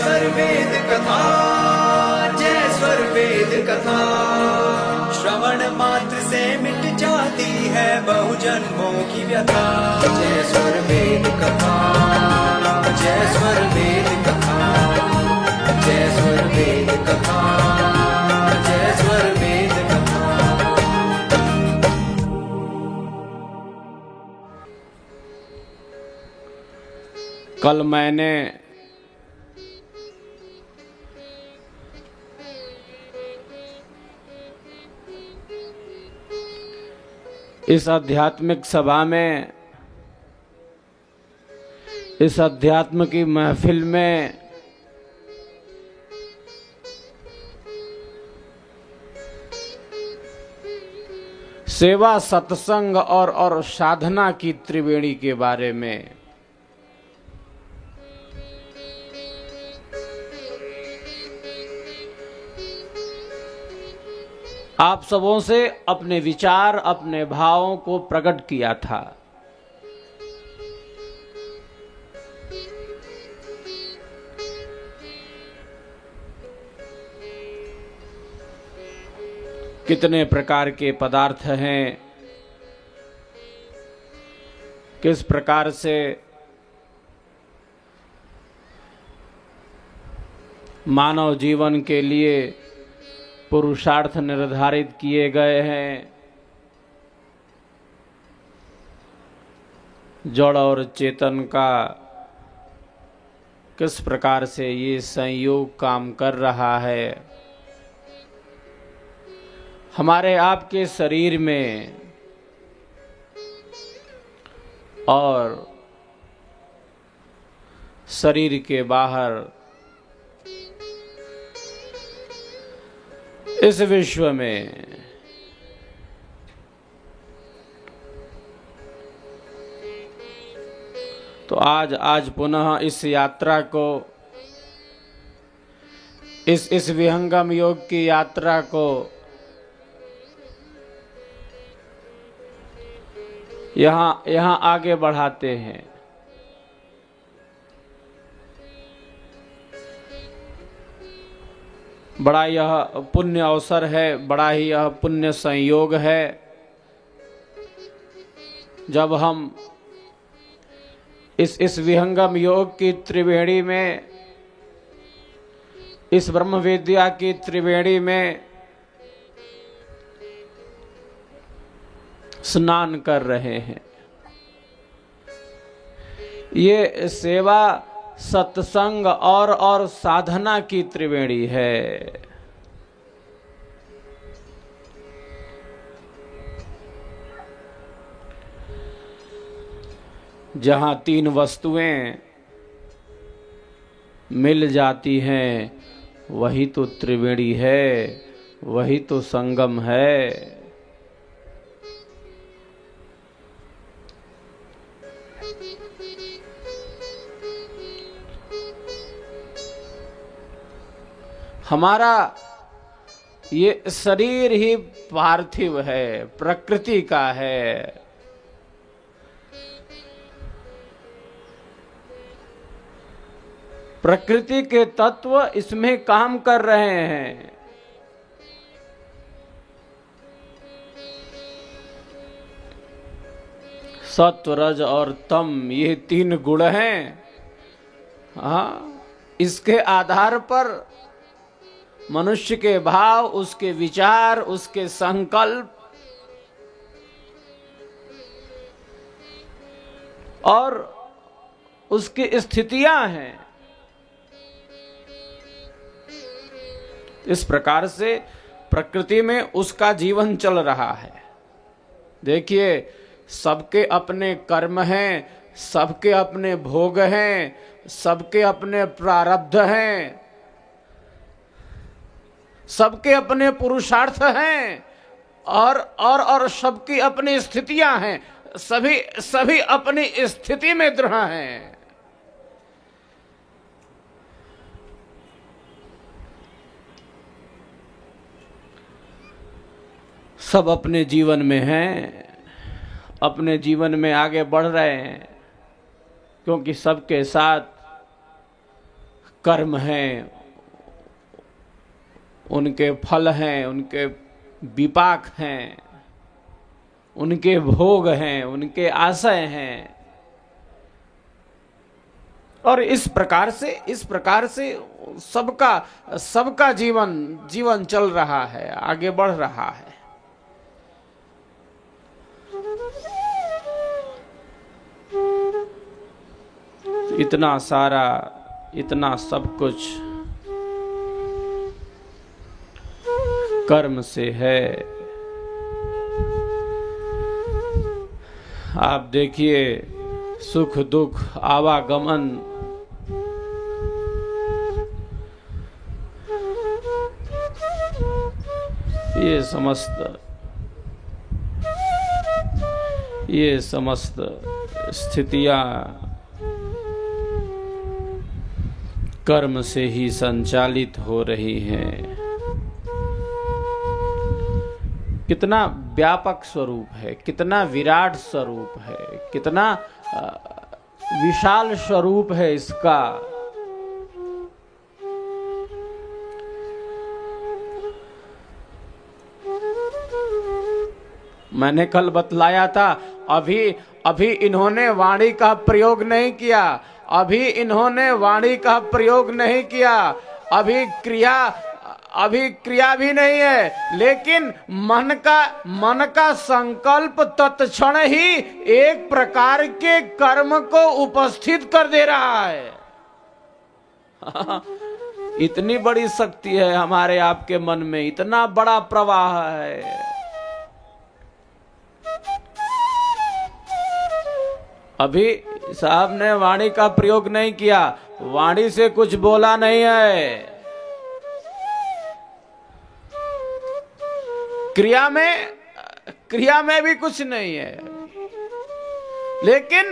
स्वर वेद कथा, जय स्वर वेद कथा। श्रवण मात्र से मिट जाती है बहु जन्मों की व्यथा। जय स्वर वेद कथा, जय स्वर वेद कथा, जय स्वर वेद कथा, जय स्वर वेद कथा। कल मैंने इस आध्यात्मिक सभा में, इस अध्यात्म की महफिल में सेवा, सत्संग और साधना की त्रिवेणी के बारे में आप सबों से अपने विचार, अपने भावों को प्रकट किया था। कितने प्रकार के पदार्थ हैं, किस प्रकार से मानव जीवन के लिए पुरुषार्थ निर्धारित किए गए हैं। जड़ और चेतन का किस प्रकार से ये संयोग काम कर रहा है। हमारे आपके शरीर में और शरीर के बाहर इस विश्व में तो आज पुनः इस यात्रा को, इस विहंगम योग की यात्रा को यहाँ आगे बढ़ाते हैं। बड़ा यह पुण्य अवसर है, बड़ा ही यह पुण्य संयोग है जब हम इस विहंगम योग की त्रिवेणी में, इस ब्रह्म विद्या की त्रिवेणी में स्नान कर रहे हैं। ये सेवा, सत्संग और साधना की त्रिवेणी है। जहां तीन वस्तुएं मिल जाती हैं वही तो त्रिवेणी है, वही तो संगम है। हमारा ये शरीर ही पार्थिव है, प्रकृति का है। प्रकृति के तत्व इसमें काम कर रहे हैं। सत्व, रज और तम, ये तीन गुण हैं। हाँ, इसके आधार पर मनुष्य के भाव, उसके विचार, उसके संकल्प और उसकी स्थितियां हैं। इस प्रकार से प्रकृति में उसका जीवन चल रहा है। देखिए, सबके अपने कर्म हैं, सबके अपने भोग हैं, सबके अपने प्रारब्ध हैं, सबके अपने पुरुषार्थ हैं और सबकी अपनी स्थितियां हैं। सभी अपनी स्थिति में दृढ़ हैं। सब अपने जीवन में हैं, अपने जीवन में आगे बढ़ रहे हैं, क्योंकि सबके साथ कर्म हैं, उनके फल हैं, उनके विपाक हैं, उनके भोग हैं, उनके आशय हैं। और इस प्रकार से सबका जीवन चल रहा है, आगे बढ़ रहा है। इतना सारा, इतना सब कुछ कर्म से है। आप देखिए, सुख दुख आवागमन, ये समस्त स्थितियां कर्म से ही संचालित हो रही हैं। कितना व्यापक स्वरूप है, कितना विराट स्वरूप है, कितना विशाल स्वरूप है इसका। मैंने कल बतलाया था, अभी इन्होंने वाणी का प्रयोग नहीं किया, अभी क्रिया भी नहीं है, लेकिन मन का संकल्प तत्क्षण ही एक प्रकार के कर्म को उपस्थित कर दे रहा है। इतनी बड़ी शक्ति है हमारे आपके मन में, इतना बड़ा प्रवाह है। अभी साहब ने वाणी का प्रयोग नहीं किया, वाणी से कुछ बोला नहीं है, क्रिया में भी कुछ नहीं है, लेकिन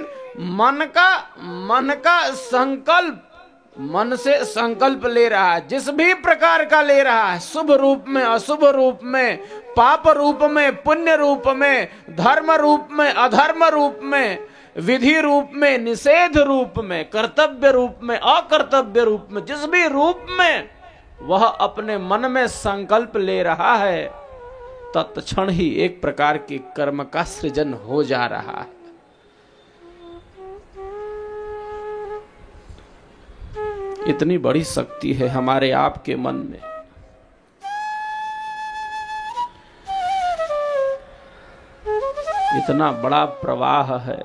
मन का संकल्प, मन से संकल्प ले रहा है, जिस भी प्रकार का ले रहा है, शुभ रूप में, अशुभ रूप में, पाप रूप में, पुण्य रूप में, धर्म रूप में, अधर्म रूप में, विधि रूप में, निषेध रूप में, कर्तव्य रूप में, अकर्तव्य रूप में, जिस भी रूप में वह अपने मन में संकल्प ले रहा है, तत्क्षण ही एक प्रकार के कर्म का सृजन हो जा रहा है। इतनी बड़ी शक्ति है हमारे आपके मन में। इतना बड़ा प्रवाह है।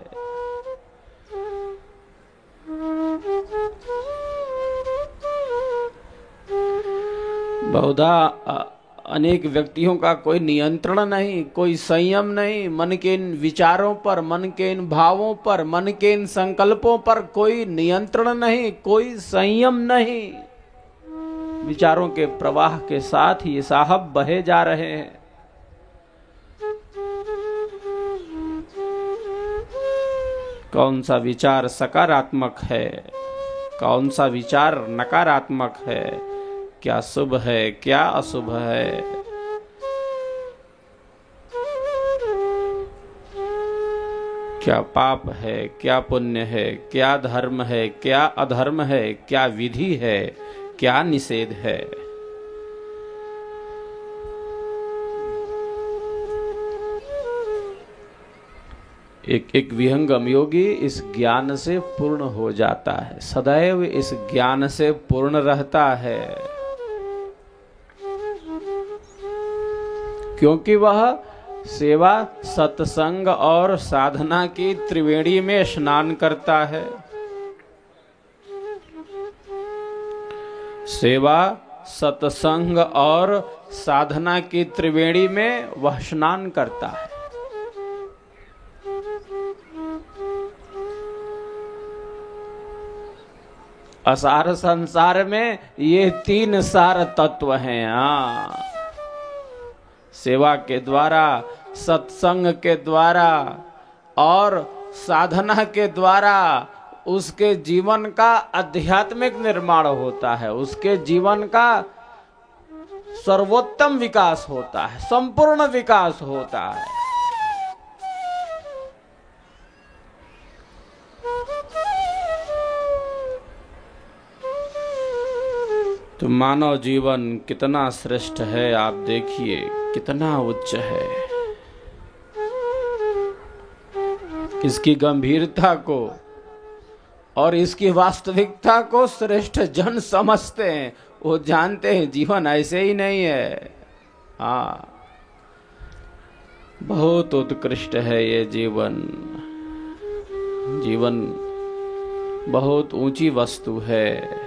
बहुधा अनेक व्यक्तियों का कोई नियंत्रण नहीं, कोई संयम नहीं, मन के इन विचारों पर, मन के इन भावों पर, मन के इन संकल्पों पर कोई नियंत्रण नहीं, कोई संयम नहीं। विचारों के प्रवाह के साथ ही साहब बहे जा रहे हैं। कौन सा विचार सकारात्मक है, कौन सा विचार नकारात्मक है, क्या शुभ है, क्या अशुभ है। क्या पाप है, क्या पुण्य है, क्या धर्म है, क्या अधर्म है, क्या विधि है, क्या निषेध है। एक विहंगम योगी इस ज्ञान से पूर्ण हो जाता है, सदैव इस ज्ञान से पूर्ण रहता है, क्योंकि वह सेवा, सत्संग और साधना की त्रिवेणी में स्नान करता है। सेवा, सत्संग और साधना की त्रिवेणी में वह स्नान करता है। असार संसार में ये तीन सार तत्व हैं। हाँ, सेवा के द्वारा, सत्संग के द्वारा और साधना के द्वारा उसके जीवन का आध्यात्मिक निर्माण होता है, उसके जीवन का सर्वोत्तम विकास होता है, संपूर्ण विकास होता है। तो मानव जीवन कितना श्रेष्ठ है, आप देखिए कितना उच्च है। इसकी गंभीरता को और इसकी वास्तविकता को श्रेष्ठ जन समझते हैं। वो जानते हैं जीवन ऐसे ही नहीं है। हाँ, बहुत उत्कृष्ट है ये जीवन। जीवन बहुत ऊंची वस्तु है,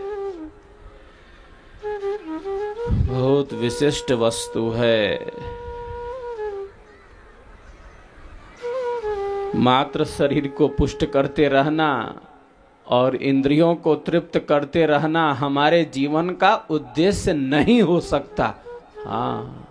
बहुत विशिष्ट वस्तु है। मात्र शरीर को पुष्ट करते रहना और इंद्रियों को तृप्त करते रहना हमारे जीवन का उद्देश्य नहीं हो सकता। हाँ,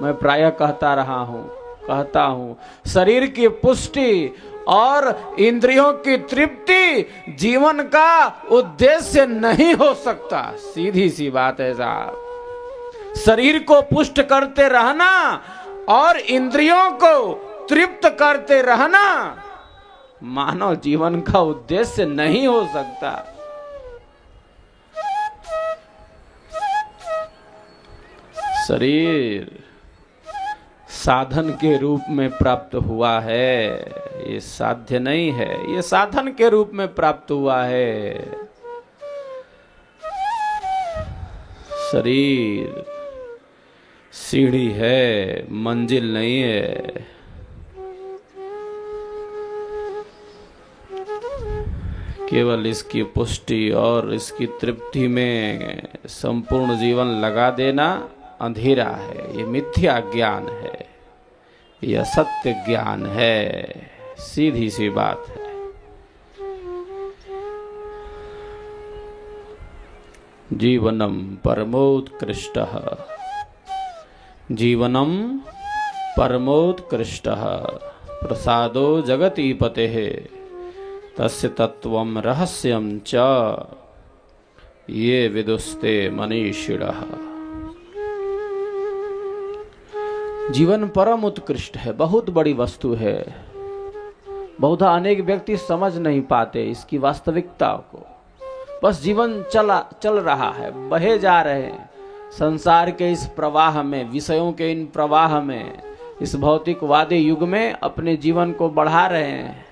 मैं प्रायः कहता हूँ शरीर की पुष्टि और इंद्रियों की तृप्ति जीवन का उद्देश्य नहीं हो सकता। सीधी सी बात है साहब। शरीर को पुष्ट करते रहना और इंद्रियों को तृप्त करते रहना मानव जीवन का उद्देश्य नहीं हो सकता। शरीर साधन के रूप में प्राप्त हुआ है, ये साध्य नहीं है। ये साधन के रूप में प्राप्त हुआ है। शरीर सीढ़ी है, मंजिल नहीं है। केवल इसकी पुष्टि और इसकी तृप्ति में संपूर्ण जीवन लगा देना अंधेरा है। ये मिथ्या ज्ञान है, यह सत्य ज्ञान है। सीधी सी बात है। जीवनम परमोत्कृष्टः, जीवनम परमोत्कृष्टः प्रसादो जगतीपतेः तस्य तत्वं रहस्यं च ये विदुस्ते मनीषिणः। जीवन परम उत्कृष्ट है, बहुत बड़ी वस्तु है। बहुधा अनेक व्यक्ति समझ नहीं पाते इसकी वास्तविकता को। बस जीवन चल रहा है, बहे जा रहे हैं संसार के इस प्रवाह में, विषयों के इन प्रवाह में, इस भौतिकवादी युग में अपने जीवन को बढ़ा रहे हैं।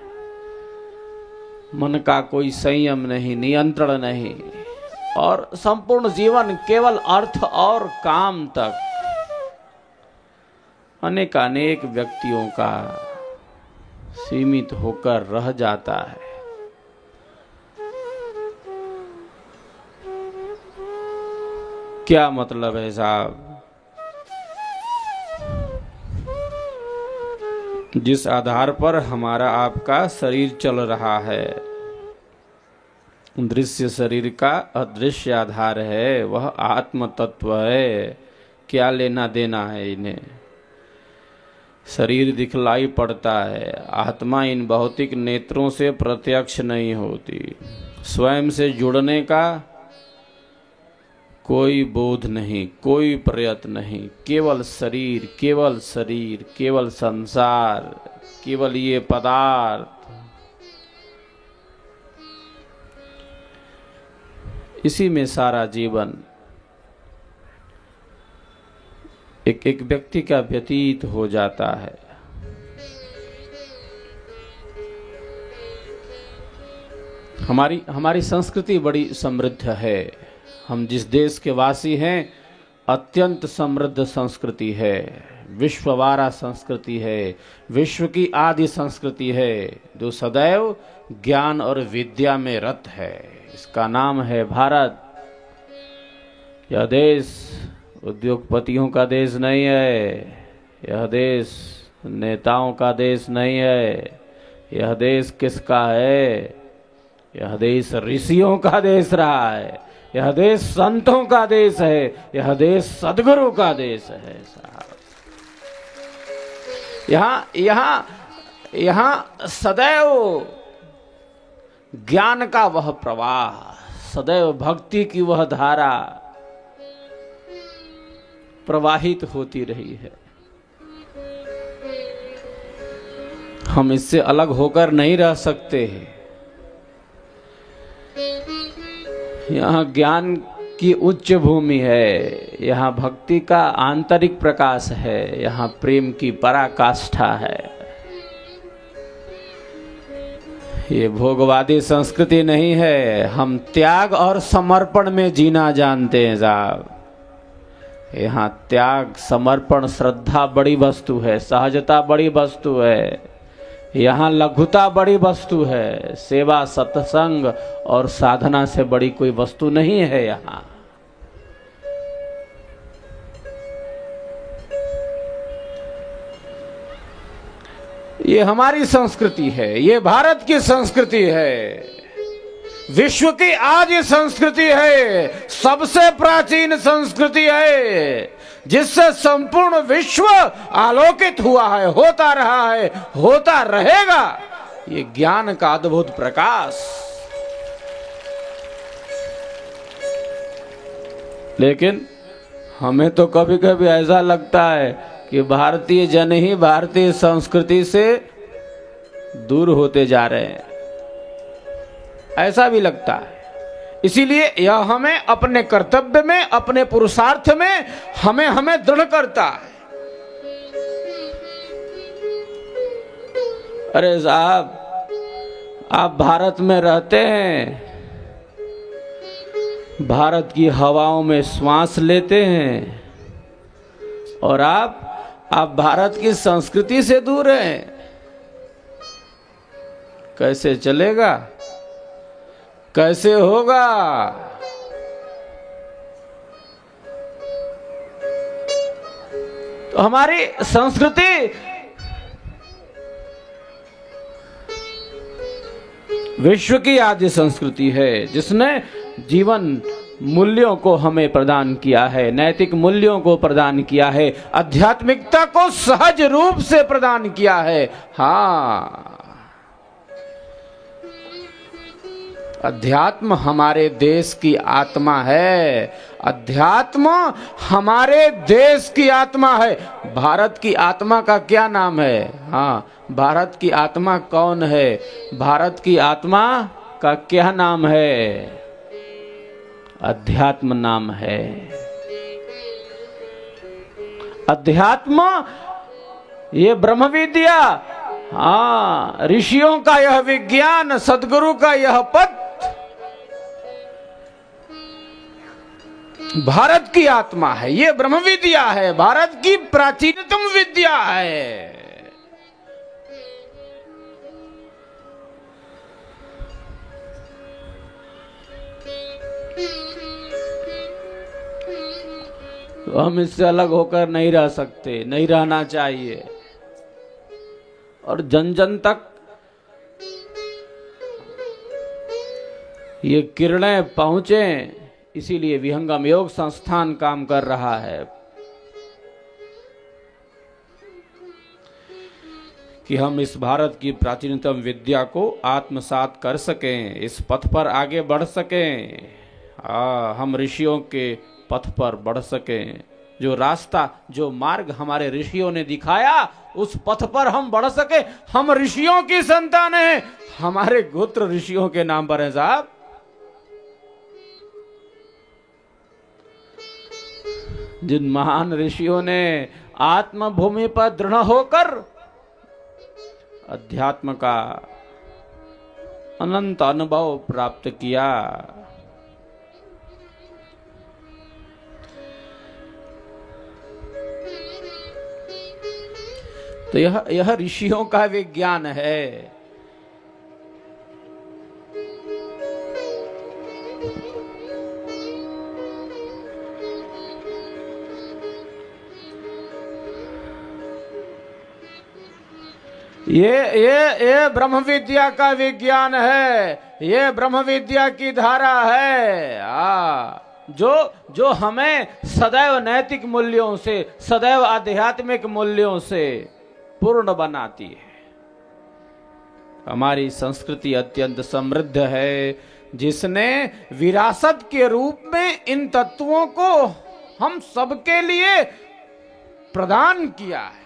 मन का कोई संयम नहीं, नियंत्रण नहीं, और संपूर्ण जीवन केवल अर्थ और काम तक अनेक व्यक्तियों का सीमित होकर रह जाता है। क्या मतलब है साहब? जिस आधार पर हमारा आपका शरीर चल रहा है, दृश्य शरीर का अदृश्य आधार है, वह आत्म तत्व है। क्या लेना देना है इन्हें? शरीर दिखलाई पड़ता है, आत्मा इन भौतिक नेत्रों से प्रत्यक्ष नहीं होती। स्वयं से जुड़ने का कोई बोध नहीं, कोई प्रयत्न नहीं। केवल शरीर, केवल शरीर, केवल संसार, केवल ये पदार्थ। इसी में सारा जीवन एक व्यक्ति का व्यतीत हो जाता है। हमारी संस्कृति बड़ी समृद्ध है। हम जिस देश के वासी हैं, अत्यंत समृद्ध संस्कृति है, विश्ववारा संस्कृति है, विश्व की आदि संस्कृति है, जो सदैव ज्ञान और विद्या में रत है। इसका नाम है भारत। यह देश उद्योगपतियों का देश नहीं है, यह देश नेताओं का देश नहीं है। यह देश किसका है? यह देश ऋषियों का देश रहा है, यह देश संतों का देश है, यह देश सद्गुरु का देश है साहब। यहाँ सदैव ज्ञान का वह प्रवाह, सदैव भक्ति की वह धारा प्रवाहित होती रही है। हम इससे अलग होकर नहीं रह सकते हैं। यहाँ ज्ञान की उच्च भूमि है, यहाँ भक्ति का आंतरिक प्रकाश है, यहाँ प्रेम की पराकाष्ठा है। ये भोगवादी संस्कृति नहीं है। हम त्याग और समर्पण में जीना जानते हैं साहब। यहाँ त्याग, समर्पण, श्रद्धा बड़ी वस्तु है, सहजता बड़ी वस्तु है, यहाँ लघुता बड़ी वस्तु है। सेवा, सत्संग और साधना से बड़ी कोई वस्तु नहीं है यहाँ। ये हमारी संस्कृति है, ये भारत की संस्कृति है, विश्व की आज ये संस्कृति है, सबसे प्राचीन संस्कृति है, जिससे संपूर्ण विश्व आलोकित हुआ है, होता रहा है, होता रहेगा। ये ज्ञान का अद्भुत प्रकाश। लेकिन हमें तो कभी कभी ऐसा लगता है कि भारतीय जन ही भारतीय संस्कृति से दूर होते जा रहे हैं, ऐसा भी लगता है। इसीलिए यह हमें अपने कर्तव्य में, अपने पुरुषार्थ में हमें दृढ़ करता है। अरे साहब, आप भारत में रहते हैं, भारत की हवाओं में श्वास लेते हैं, और आप भारत की संस्कृति से दूर हैं। कैसे चलेगा, कैसे होगा? तो हमारी संस्कृति विश्व की आद्य संस्कृति है, जिसने जीवन मूल्यों को हमें प्रदान किया है, नैतिक मूल्यों को प्रदान किया है, आध्यात्मिकता को सहज रूप से प्रदान किया है। हाँ, अध्यात्म हमारे देश की आत्मा है, अध्यात्म हमारे देश की आत्मा है। भारत की आत्मा का क्या नाम है? हाँ, भारत की आत्मा कौन है? भारत की आत्मा का क्या नाम है? अध्यात्म नाम है। अध्यात्म, ये ब्रह्म विद्या, हाँ, ऋषियों का यह विज्ञान, सद्गुरु का यह पथ भारत की आत्मा है। ये ब्रह्म विद्या है, भारत की प्राचीनतम विद्या है। तो हम इससे अलग होकर नहीं रह सकते, नहीं रहना चाहिए। और जन जन तक ये किरणें पहुंचे, इसीलिए विहंगम योग संस्थान काम कर रहा है कि हम इस भारत की प्राचीनतम विद्या को आत्मसात कर सकें, इस पथ पर आगे बढ़ सकें। हम ऋषियों के पथ पर बढ़ सकें। जो रास्ता, जो मार्ग हमारे ऋषियों ने दिखाया, उस पथ पर हम बढ़ सके। हम ऋषियों की संतान हैं, हमारे गोत्र ऋषियों के नाम पर है साहब। जिन महान ऋषियों ने आत्म भूमि पर दृढ़ होकर अध्यात्म का अनंत अनुभव प्राप्त किया, तो यह ऋषियों का विज्ञान है। ये ब्रह्म विद्या का विज्ञान है, ये ब्रह्म विद्या की धारा है। जो हमें सदैव नैतिक मूल्यों से, सदैव आध्यात्मिक मूल्यों से पूर्ण बनाती है। हमारी संस्कृति अत्यंत समृद्ध है, जिसने विरासत के रूप में इन तत्वों को हम सबके लिए प्रदान किया है।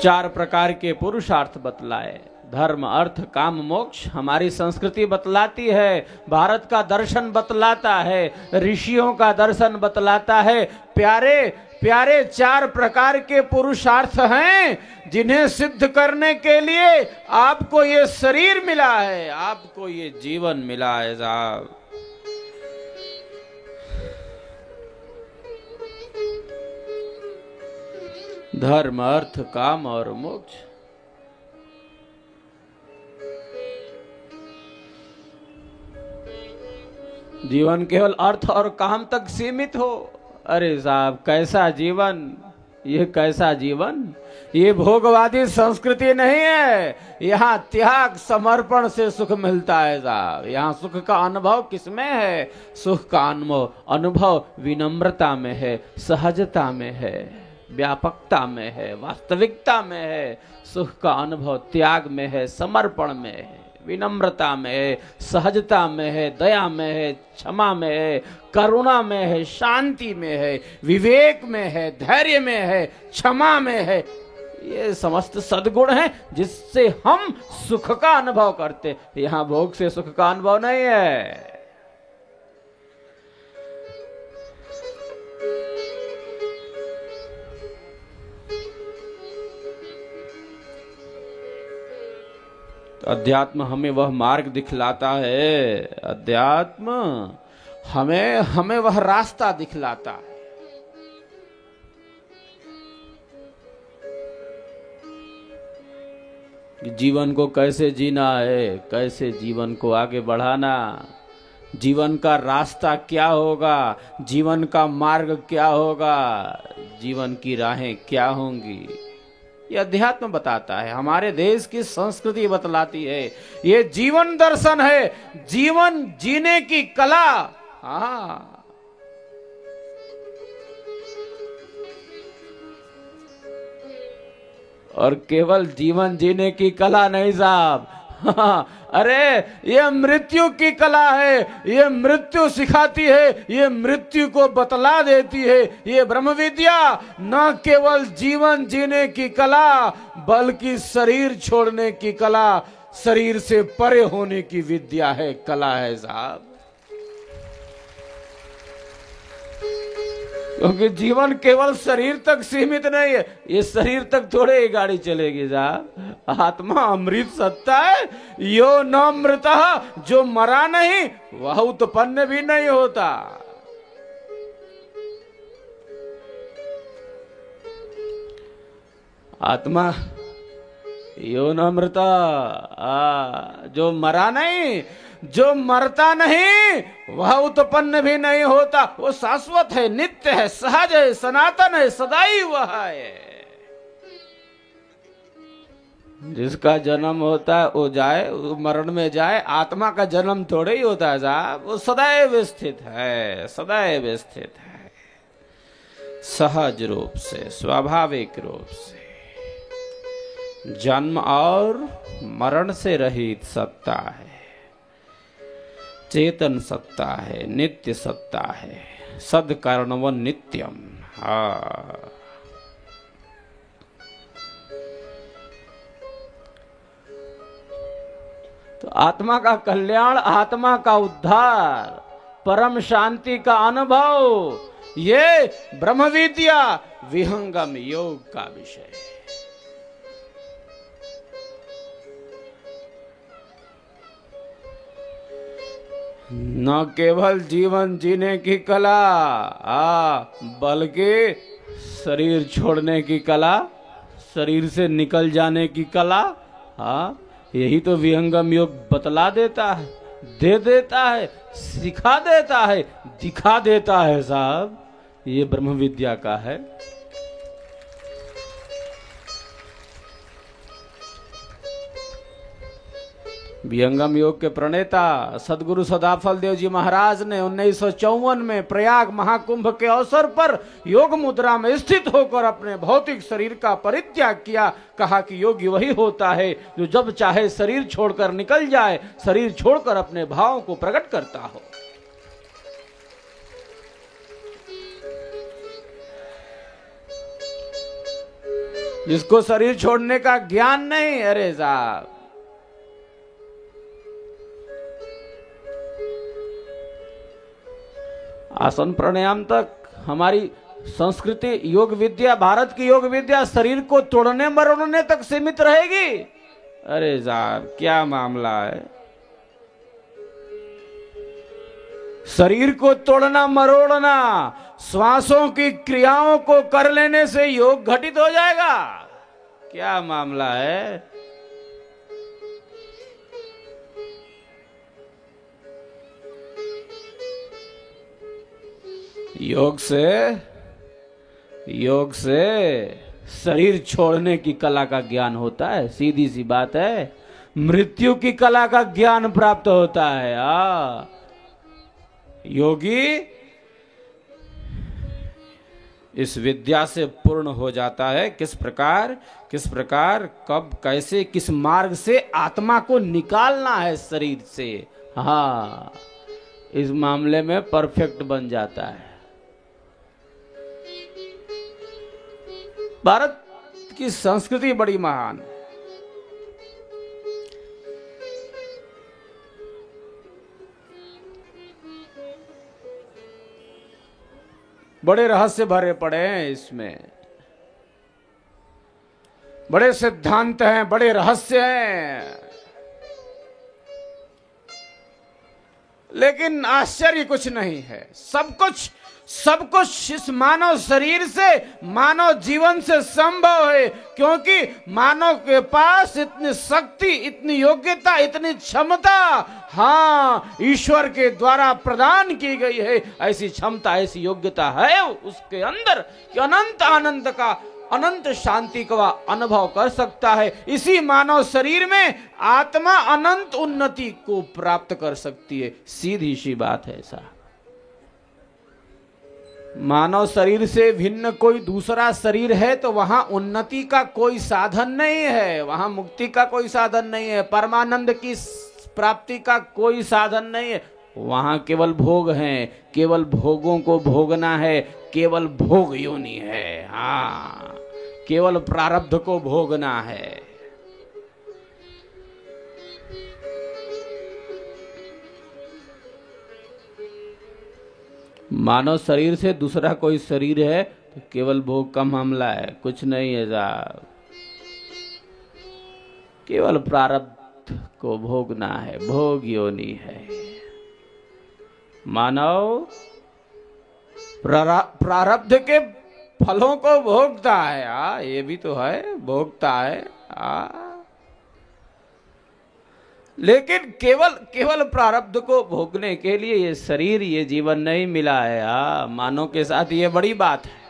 4 प्रकार के पुरुषार्थ बतलाए, धर्म अर्थ काम मोक्ष। हमारी संस्कृति बतलाती है, भारत का दर्शन बतलाता है, ऋषियों का दर्शन बतलाता है। प्यारे प्यारे 4 प्रकार के पुरुषार्थ हैं जिन्हें सिद्ध करने के लिए आपको ये शरीर मिला है, आपको ये जीवन मिला है साहब। धर्म अर्थ काम और मोक्ष। जीवन केवल अर्थ और काम तक सीमित हो, अरे साहब कैसा जीवन, ये कैसा जीवन। ये भोगवादी संस्कृति नहीं है, यहाँ त्याग समर्पण से सुख मिलता है साहब। यहाँ सुख का अनुभव किसमें है? सुख का अनुभव विनम्रता में है, सहजता में है, व्यापकता में है, वास्तविकता में है। सुख का अनुभव त्याग में है, समर्पण में है, विनम्रता में है, सहजता में है, दया में है, क्षमा में है, करुणा में है, शांति में है, विवेक में है, धैर्य में है, क्षमा में है। ये समस्त सद्गुण हैं जिससे हम सुख का अनुभव करते। यहाँ भोग से सुख का अनुभव नहीं है। अध्यात्म हमें वह मार्ग दिखलाता है, अध्यात्म हमें वह रास्ता दिखलाता है। जीवन को कैसे जीना है, कैसे जीवन को आगे बढ़ाना, जीवन का रास्ता क्या होगा, जीवन का मार्ग क्या होगा, जीवन की राहें क्या होंगी, ये अध्यात्म बताता है। हमारे देश की संस्कृति बतलाती है, ये जीवन दर्शन है, जीवन जीने की कला। हाँ, और केवल जीवन जीने की कला नहीं साहब, अरे ये मृत्यु की कला है, ये मृत्यु सिखाती है, ये मृत्यु को बतला देती है। ये ब्रह्म विद्या न केवल जीवन जीने की कला बल्कि शरीर छोड़ने की कला, शरीर से परे होने की विद्या है, कला है साहब। क्योंकि जीवन केवल शरीर तक सीमित नहीं है, ये शरीर तक थोड़े ही गाड़ी चलेगी साहब। आत्मा अमृत सत्ता है, यो न मृत, जो मरा नहीं वह उत्पन्न भी नहीं होता। आत्मा यो न मृत, जो मरा नहीं, जो मरता नहीं वह उत्पन्न भी नहीं होता। वो शाश्वत है, नित्य है, सहज है, सनातन है, सदाई वह है। जिसका जन्म होता है वो जाए, वो मरण में जाए। आत्मा का जन्म थोड़े ही होता है साहब, वो सदैव स्थित है, सदैव स्थित है, सहज रूप से, स्वाभाविक रूप से। जन्म और मरण से रहित सत्ता है, चेतन सत्ता है, नित्य सत्ता है, सद कारणव नित्यम। तो आत्मा का कल्याण, आत्मा का उद्धार, परम शांति का अनुभव, ये ब्रह्म विद्या विहंगम योग का विषय है। न केवल जीवन जीने की कला बल्कि शरीर छोड़ने की कला, शरीर से निकल जाने की कला। यही तो विहंगम योग बतला देता है, दे देता है, सिखा देता है, दिखा देता है साहब। ये ब्रह्म विद्या का है। विहंगम योग के प्रणेता सदगुरु सदाफल देव जी महाराज ने 1954 में प्रयाग महाकुंभ के अवसर पर योग मुद्रा में स्थित होकर अपने भौतिक शरीर का परित्याग किया। कहा कि योगी वही होता है जो जब चाहे शरीर छोड़कर निकल जाए, शरीर छोड़कर अपने भावों को प्रकट करता हो। जिसको शरीर छोड़ने का ज्ञान नहीं, अरे साहब आसन प्राणायाम तक हमारी संस्कृति, योग विद्या, भारत की योग विद्या शरीर को तोड़ने मरोड़ने तक सीमित रहेगी। अरे साहब क्या मामला है, शरीर को तोड़ना मरोड़ना, श्वासों की क्रियाओं को कर लेने से योग घटित हो जाएगा, क्या मामला है। योग से शरीर छोड़ने की कला का ज्ञान होता है, सीधी सी बात है। मृत्यु की कला का ज्ञान प्राप्त होता है। योगी इस विद्या से पूर्ण हो जाता है। किस प्रकार, कब, कैसे, किस मार्ग से आत्मा को निकालना है शरीर से, हाँ, इस मामले में परफेक्ट बन जाता है। भारत की संस्कृति बड़ी महान है। बड़े रहस्य भरे पड़े हैं इसमें, बड़े सिद्धांत हैं, बड़े रहस्य हैं। लेकिन आश्चर्य कुछ नहीं है, सब कुछ इस मानव शरीर से, मानव जीवन से संभव है, क्योंकि मानव के पास इतनी शक्ति, इतनी योग्यता, इतनी क्षमता, हाँ, ईश्वर के द्वारा प्रदान की गई है। ऐसी क्षमता, ऐसी योग्यता है उसके अंदर कि अनंत आनंद का, अनंत शांति का अनुभव कर सकता है। इसी मानव शरीर में आत्मा अनंत उन्नति को प्राप्त कर सकती है। सीधी सी बात है ऐसा। मानव शरीर से भिन्न कोई दूसरा शरीर है तो वहां उन्नति का कोई साधन नहीं है, वहां मुक्ति का कोई साधन नहीं है, परमानंद की प्राप्ति का कोई साधन नहीं है। वहां केवल भोग हैं, केवल भोगों को भोगना है, केवल भोग योनि है, हाँ, केवल प्रारब्ध को भोगना है। मानव शरीर से दूसरा कोई शरीर है तो केवल भोग का मामला है, कुछ नहीं है साहब, केवल प्रारब्ध को भोगना है, भोग योनि है। मानव प्रारब्ध के फलों को भोगता है, ये भी तो है, भोगता है, लेकिन केवल प्रारब्ध को भोगने के लिए ये शरीर, ये जीवन नहीं मिला है। मानव के साथ ये बड़ी बात है।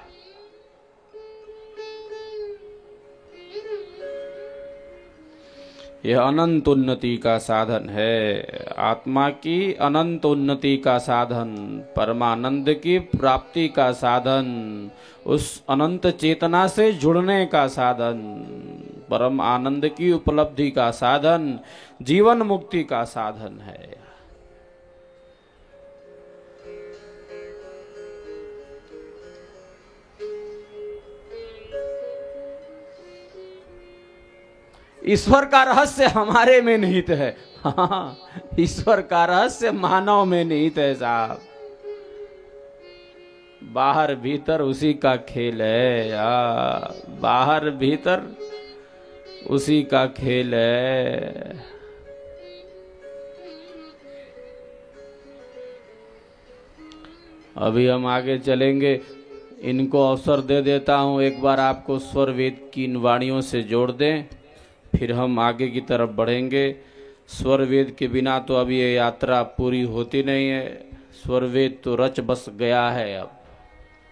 यह अनंत उन्नति का साधन है, आत्मा की अनंत उन्नति का साधन, परमानंद की प्राप्ति का साधन, उस अनंत चेतना से जुड़ने का साधन, परम आनंद की उपलब्धि का साधन, जीवन मुक्ति का साधन है। ईश्वर का रहस्य हमारे में निहित है, हाँ, ईश्वर का रहस्य मानव में निहित है साहब। बाहर भीतर उसी का खेल है, बाहर भीतर उसी का खेल है। अभी हम आगे चलेंगे, इनको अवसर दे देता हूं, एक बार आपको स्वर वेद की इन वाणियों से जोड़ दें, फिर हम आगे की तरफ बढ़ेंगे। स्वर वेद के बिना तो अभी ये यात्रा पूरी होती नहीं है। स्वर वेद तो रच बस गया है। अब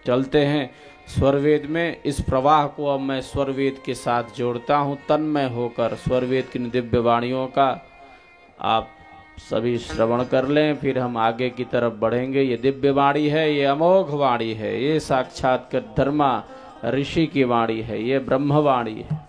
चलते हैं स्वर वेद में। इस प्रवाह को अब मैं स्वर वेद के साथ जोड़ता हूँ, तन्मय होकर स्वर वेद की दिव्य वाणियों का आप सभी श्रवण कर लें, फिर हम आगे की तरफ बढ़ेंगे। ये दिव्य वाणी है, ये अमोघ वाणी है, ये साक्षात धर्मा ऋषि की वाणी है, ये ब्रह्मवाणी है।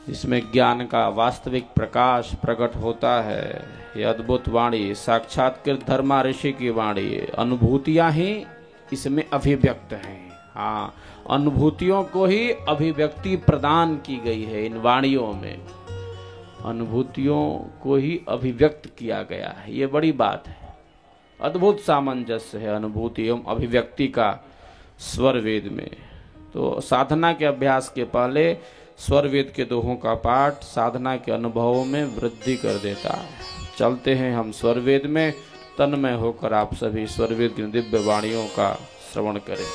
इसमें ज्ञान का वास्तविक प्रकाश प्रकट होता है। ये अद्भुत वाणी साक्षात्कृत धर्मा ऋषि की वाणी, अनुभूतियां ही इसमें अभिव्यक्त हैं। हाँ, अनुभूतियों को ही अभिव्यक्ति प्रदान की गई है। इन वाणियों में अनुभूतियों को ही अभिव्यक्त किया गया है। ये बड़ी बात है, अद्भुत सामंजस्य है अनुभूति एवं अभिव्यक्ति का स्वर वेद में। तो साधना के अभ्यास के पहले स्वर वेद के दोहों का पाठ साधना के अनुभवों में वृद्धि कर देता है। चलते हैं हम स्वर वेद में, तन्मय होकर आप सभी स्वर वेद की दिव्य वाणियों का श्रवण करें।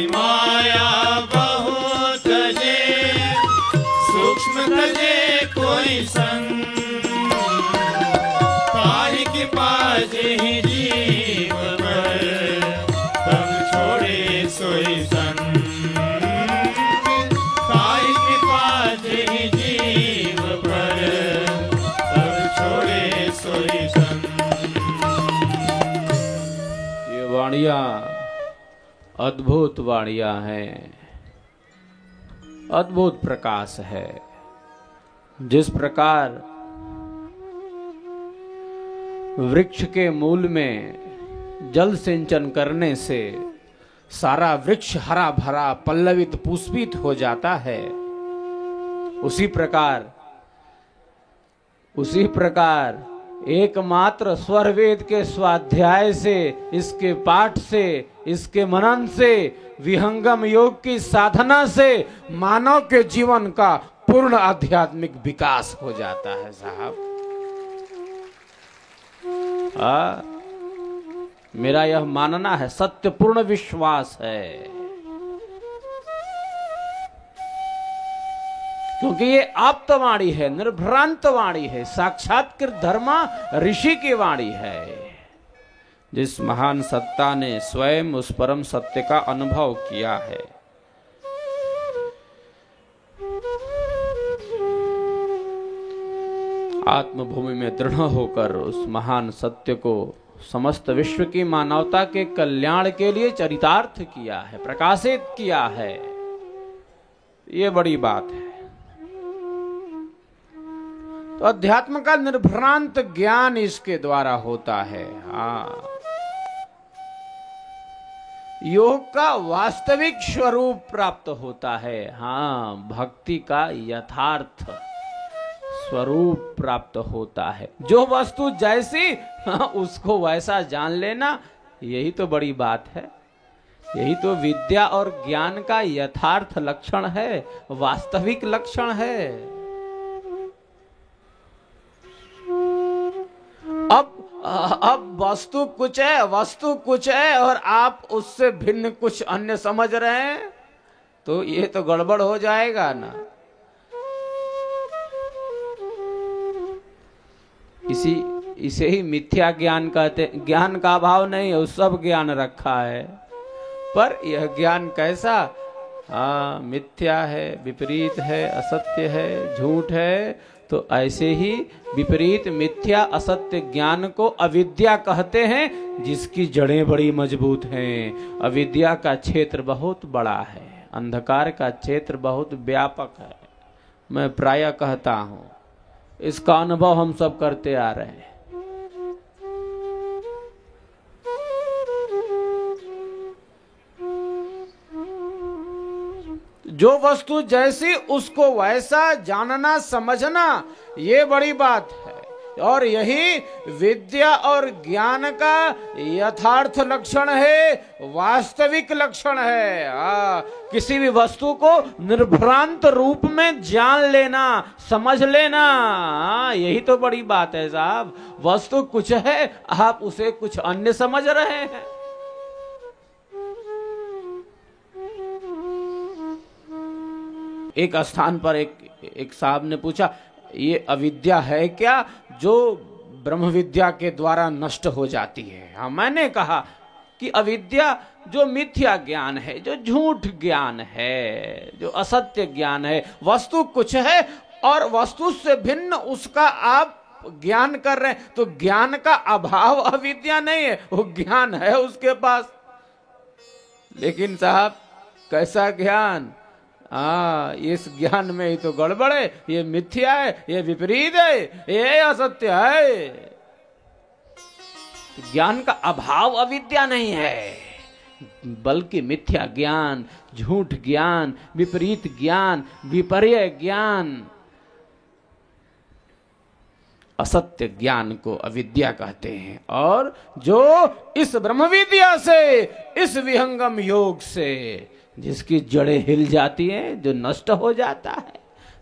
माया बहुत जे सूक्ष्म तजे को जेहि जीव पर, तब छोड़े सोई संत। साई कृपा जेहि जीव पर, तब छोड़े सोई संत। ये वाणियां अद्भुत वाणियां हैं, अद्भुत प्रकाश है। जिस प्रकार वृक्ष के मूल में जल सिंचन करने से सारा वृक्ष हरा भरा पल्लवित पुष्पित हो जाता है, उसी प्रकार एकमात्र स्वर वेद के स्वाध्याय से, इसके पाठ से, इसके मनन से, विहंगम योग की साधना से मानव के जीवन का पूर्ण आध्यात्मिक विकास हो जाता है साहब। मेरा यह मानना है, सत्यपूर्ण विश्वास है, क्योंकि ये आप्तवाणी है, निर्भ्रांत वाणी है, साक्षात्कृत धर्मा ऋषि की वाणी है। जिस महान सत्ता ने स्वयं उस परम सत्य का अनुभव किया है। आत्मभूमि में दृढ़ होकर उस महान सत्य को समस्त विश्व की मानवता के कल्याण के लिए चरितार्थ किया है, प्रकाशित किया है। ये बड़ी बात है। तो अध्यात्म का निर्भ्रांत ज्ञान इसके द्वारा होता है। हाँ, योग का वास्तविक स्वरूप प्राप्त होता है। हाँ, भक्ति का यथार्थ स्वरूप प्राप्त होता है। जो वस्तु जैसी, हाँ, उसको वैसा जान लेना, यही तो बड़ी बात है। यही तो विद्या और ज्ञान का यथार्थ लक्षण है, वास्तविक लक्षण है। अब वस्तु कुछ है और आप उससे भिन्न कुछ अन्य समझ रहे हैं, तो ये तो गड़बड़ हो जाएगा ना। इसे ही मिथ्या ज्ञान कहते। ज्ञान का अभाव नहीं है, उस सब ज्ञान रखा है, पर यह ज्ञान कैसा? हाँ, मिथ्या है, विपरीत है, असत्य है, झूठ है। तो ऐसे ही विपरीत मिथ्या असत्य ज्ञान को अविद्या कहते हैं, जिसकी जड़ें बड़ी मजबूत हैं। अविद्या का क्षेत्र बहुत बड़ा है, अंधकार का क्षेत्र बहुत व्यापक है। मैं प्रायः कहता हूं, इसका अनुभव हम सब करते आ रहे हैं। जो वस्तु जैसी उसको वैसा जानना समझना, ये बड़ी बात है। और यही विद्या और ज्ञान का यथार्थ लक्षण है, वास्तविक लक्षण है। किसी भी वस्तु को निर्भ्रांत रूप में जान लेना, समझ लेना, यही तो बड़ी बात है साहब। वस्तु कुछ है, आप उसे कुछ अन्य समझ रहे हैं। एक स्थान पर एक साहब ने पूछा, ये अविद्या है क्या जो ब्रह्म विद्या के द्वारा नष्ट हो जाती है? हाँ, मैंने कहा कि अविद्या जो मिथ्या ज्ञान है, जो झूठ ज्ञान है, जो असत्य ज्ञान है। वस्तु कुछ है और वस्तु से भिन्न उसका आप ज्ञान कर रहे हैं, तो ज्ञान का अभाव अविद्या नहीं है, वो ज्ञान है उसके पास। लेकिन साहब, कैसा ज्ञान? इस ज्ञान में ही तो गड़बड़ है, ये मिथ्या है, ये विपरीत है, ये असत्य है। ज्ञान का अभाव अविद्या नहीं है, बल्कि मिथ्या ज्ञान, झूठ ज्ञान, विपरीत ज्ञान, विपर्य ज्ञान, असत्य ज्ञान को अविद्या कहते हैं। और जो इस ब्रह्म विद्या से, इस विहंगम योग से जिसकी जड़ें हिल जाती हैं, जो नष्ट हो जाता है,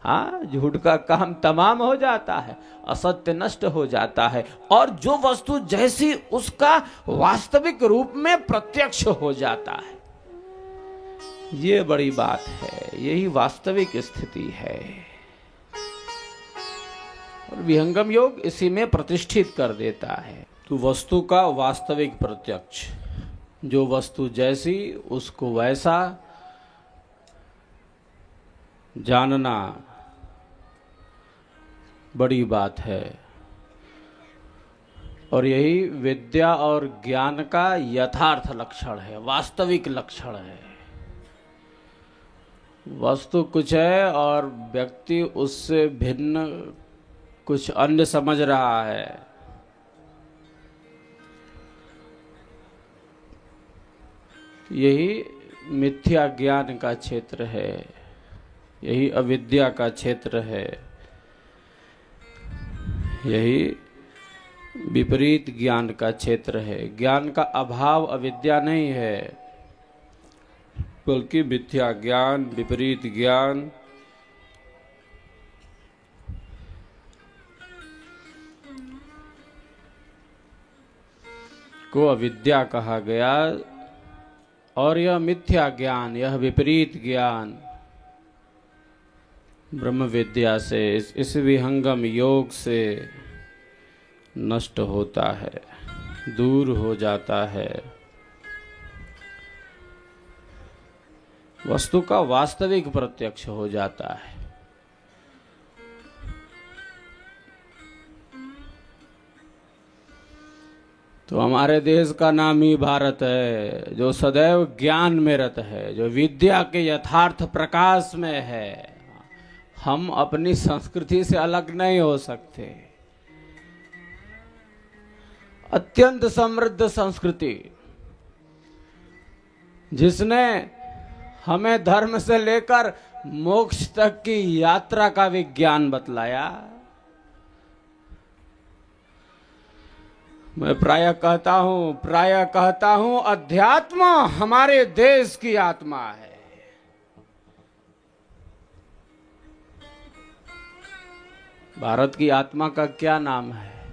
हाँ, झूठ का काम तमाम हो जाता है, असत्य नष्ट हो जाता है, और जो वस्तु जैसी उसका वास्तविक रूप में प्रत्यक्ष हो जाता है। ये बड़ी बात है, यही वास्तविक स्थिति है। और विहंगम योग इसी में प्रतिष्ठित कर देता है। तो वस्तु का वास्तविक प्रत्यक्ष, जो वस्तु जैसी उसको वैसा जानना बड़ी बात है। और यही विद्या और ज्ञान का यथार्थ लक्षण है, वास्तविक लक्षण है। वस्तु कुछ है और व्यक्ति उससे भिन्न कुछ अन्य समझ रहा है। यही मिथ्या ज्ञान का क्षेत्र है, यही अविद्या का क्षेत्र है, यही विपरीत ज्ञान का क्षेत्र है। ज्ञान का अभाव अविद्या नहीं है, बल्कि मिथ्या ज्ञान, विपरीत ज्ञान को अविद्या कहा गया। और यह मिथ्या ज्ञान, यह विपरीत ज्ञान ब्रह्म विद्या से, इस विहंगम योग से नष्ट होता है, दूर हो जाता है। वस्तु का वास्तविक प्रत्यक्ष हो जाता है। तो हमारे देश का नाम ही भारत है, जो सदैव ज्ञान में रत है, जो विद्या के यथार्थ प्रकाश में है। हम अपनी संस्कृति से अलग नहीं हो सकते। अत्यंत समृद्ध संस्कृति, जिसने हमें धर्म से लेकर मोक्ष तक की यात्रा का विज्ञान बतलाया। मैं प्रायः कहता हूं अध्यात्म हमारे देश की आत्मा है। भारत की आत्मा का क्या नाम है?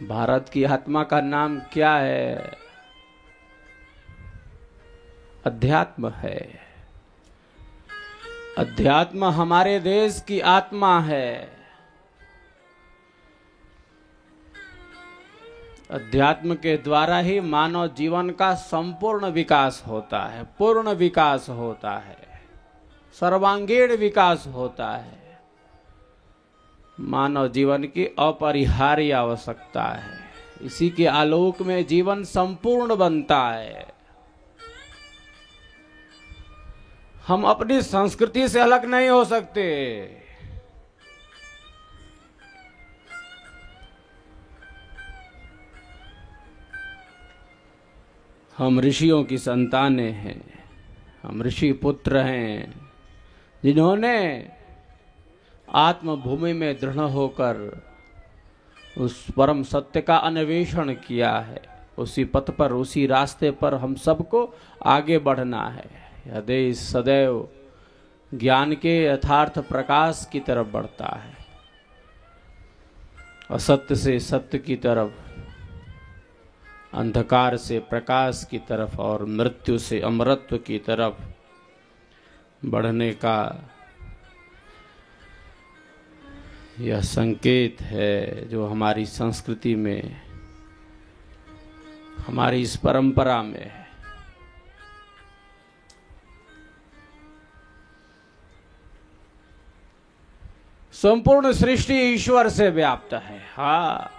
भारत की आत्मा का नाम क्या है? अध्यात्म है। अध्यात्म हमारे देश की आत्मा है। अध्यात्म के द्वारा ही मानव जीवन का संपूर्ण विकास होता है, पूर्ण विकास होता है, सर्वांगीण विकास होता है। मानव जीवन की अपरिहार्य आवश्यकता है। इसी के आलोक में जीवन संपूर्ण बनता है। हम अपनी संस्कृति से अलग नहीं हो सकते। हम ऋषियों की संतानें हैं, हम ऋषि पुत्र हैं, जिन्होंने आत्मभूमि में दृढ़ होकर उस परम सत्य का अन्वेषण किया है। उसी पथ पर, उसी रास्ते पर हम सबको आगे बढ़ना है। यह देश सदैव ज्ञान के यथार्थ प्रकाश की तरफ बढ़ता है, असत्य से सत्य की तरफ, अंधकार से प्रकाश की तरफ और मृत्यु से अमरत्व की तरफ बढ़ने का यह संकेत है, जो हमारी संस्कृति में, हमारी इस परंपरा में है। संपूर्ण सृष्टि ईश्वर से व्याप्त है। हाँ,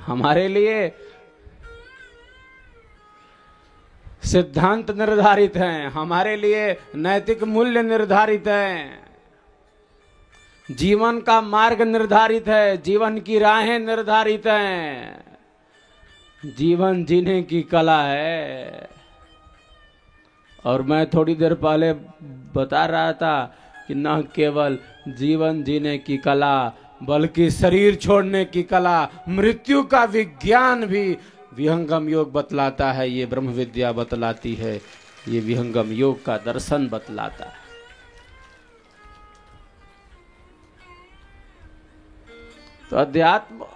हमारे लिए सिद्धांत निर्धारित हैं, हमारे लिए नैतिक मूल्य निर्धारित हैं, जीवन का मार्ग निर्धारित है, जीवन की राहें निर्धारित हैं, जीवन जीने की कला है। और मैं थोड़ी देर पहले बता रहा था कि न केवल जीवन जीने की कला, बल्कि शरीर छोड़ने की कला, मृत्यु का विज्ञान भी विहंगम योग बतलाता है। ये ब्रह्म विद्या बतलाती है, ये विहंगम योग का दर्शन बतलाता है। तो अध्यात्म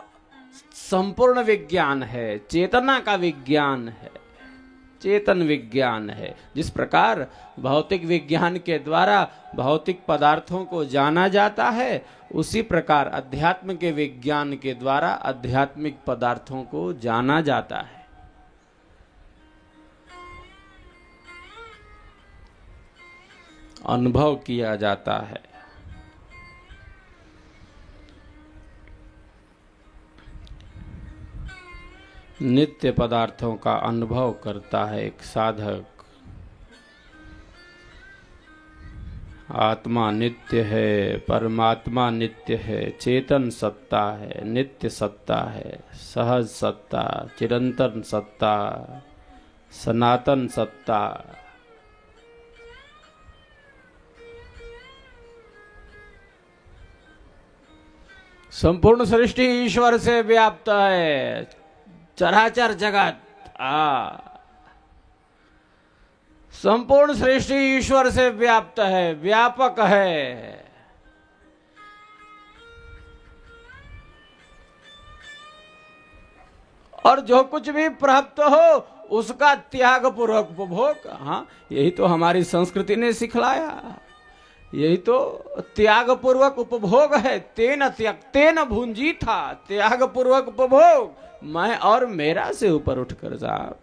संपूर्ण विज्ञान है, चेतना का विज्ञान है, चेतन विज्ञान है। जिस प्रकार भौतिक विज्ञान के द्वारा भौतिक पदार्थों को जाना जाता है, उसी प्रकार अध्यात्म के विज्ञान के द्वारा आध्यात्मिक पदार्थों को जाना जाता है। अनुभव किया जाता है। नित्य पदार्थों का अनुभव करता है एक साधक। आत्मा नित्य है, परमात्मा नित्य है, चेतन सत्ता है, नित्य सत्ता है, सहज सत्ता, चिरंतन सत्ता, सनातन सत्ता। संपूर्ण सृष्टि ईश्वर से व्याप्त है, चराचर जगत संपूर्ण सृष्टि ईश्वर से व्याप्त है, व्यापक है। और जो कुछ भी प्राप्त हो उसका त्याग पूर्वक उपभोग। हाँ, यही तो हमारी संस्कृति ने सिखलाया, यही तो त्याग पूर्वक उपभोग है। तेन त्यक्तेन भुंजी था, त्याग पूर्वक उपभोग। मैं और मेरा से ऊपर उठकर साहब।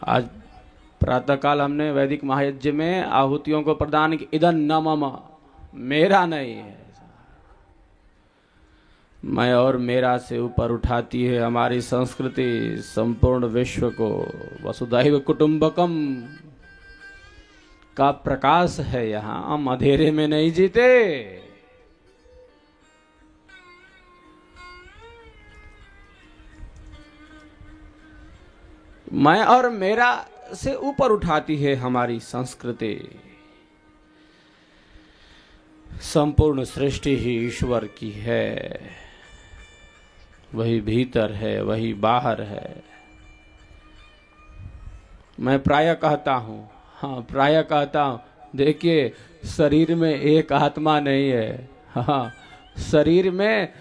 आज प्रातःकाल हमने वैदिक महायज्ञ में आहुतियों को प्रदान किया। इदं न मम, मेरा नहीं है। मैं और मेरा से ऊपर उठाती है हमारी संस्कृति संपूर्ण विश्व को। वसुधैव कुटुंबकम का प्रकाश है। यहां हम अंधेरे में नहीं जीते। मैं और मेरा से ऊपर उठाती है हमारी संस्कृति। संपूर्ण सृष्टि ही ईश्वर की है, वही भीतर है, वही बाहर है। मैं प्रायः कहता हूं, हाँ प्रायः कहता हूं, देखिए शरीर में एक आत्मा नहीं है। हाँ, शरीर में,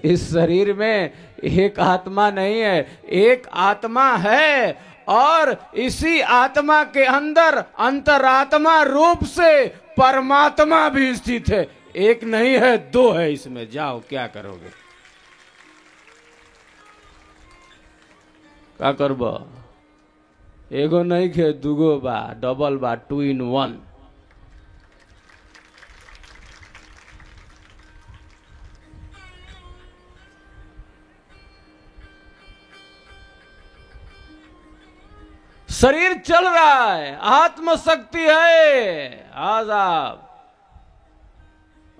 इस शरीर में एक आत्मा नहीं है, एक आत्मा है। और इसी आत्मा के अंदर अंतरात्मा रूप से परमात्मा भी स्थित है। एक नहीं है, दो है। इसमें जाओ क्या करोगे, क्या करबो? एगो नहीं खे, दुगो बा, डबल बा, 2 in 1। शरीर चल रहा है, आत्मशक्ति है आजाब।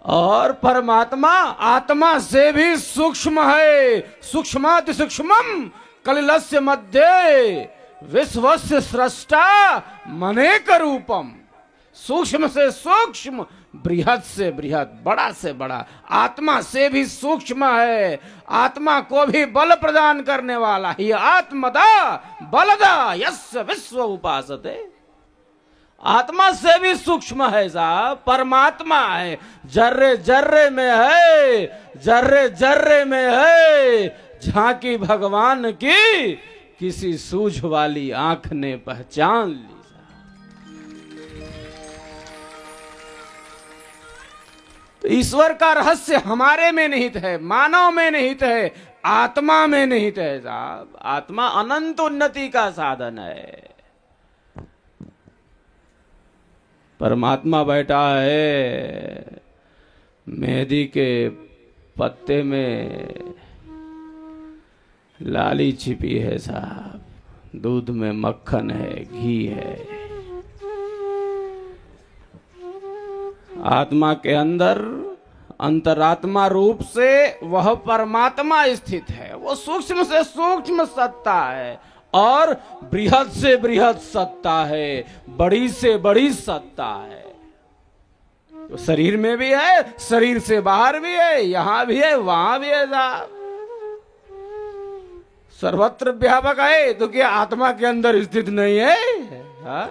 और परमात्मा आत्मा से भी सूक्ष्म है। सूक्ष्माति सूक्ष्मम कलिलस्य मध्ये विश्वस्य सृष्टा मनेक रूपम। सूक्ष्म से सूक्ष्म, बृहद से बृहद, बड़ा से बड़ा, आत्मा से भी सूक्ष्म है। आत्मा को भी बल प्रदान करने वाला ही आत्मदा बलदा यस्य विश्व उपासते। आत्मा से भी सूक्ष्म है साहब, परमात्मा है। जर्रे जर्रे में है, जर्रे जर्रे में है झांकी भगवान की, किसी सूझ वाली आंख ने पहचान ली। तो ईश्वर का रहस्य हमारे में निहित है, मानव में निहित है, आत्मा में निहित है साहब। आत्मा अनंत उन्नति का साधन है। परमात्मा बैठा है मेहंदी के पत्ते में, लाली छिपी है साहब, दूध में मक्खन है, घी है। आत्मा के अंदर अंतरात्मा रूप से वह परमात्मा स्थित है। वो सूक्ष्म से सूक्ष्म सत्ता है और बृहद से बृहद सत्ता है, बड़ी से बड़ी सत्ता है। तो शरीर में भी है, शरीर से बाहर भी है, यहां भी है, वहां भी है साहब। सर्वत्र व्यापक है। तो क्या आत्मा के अंदर स्थित नहीं है? हा?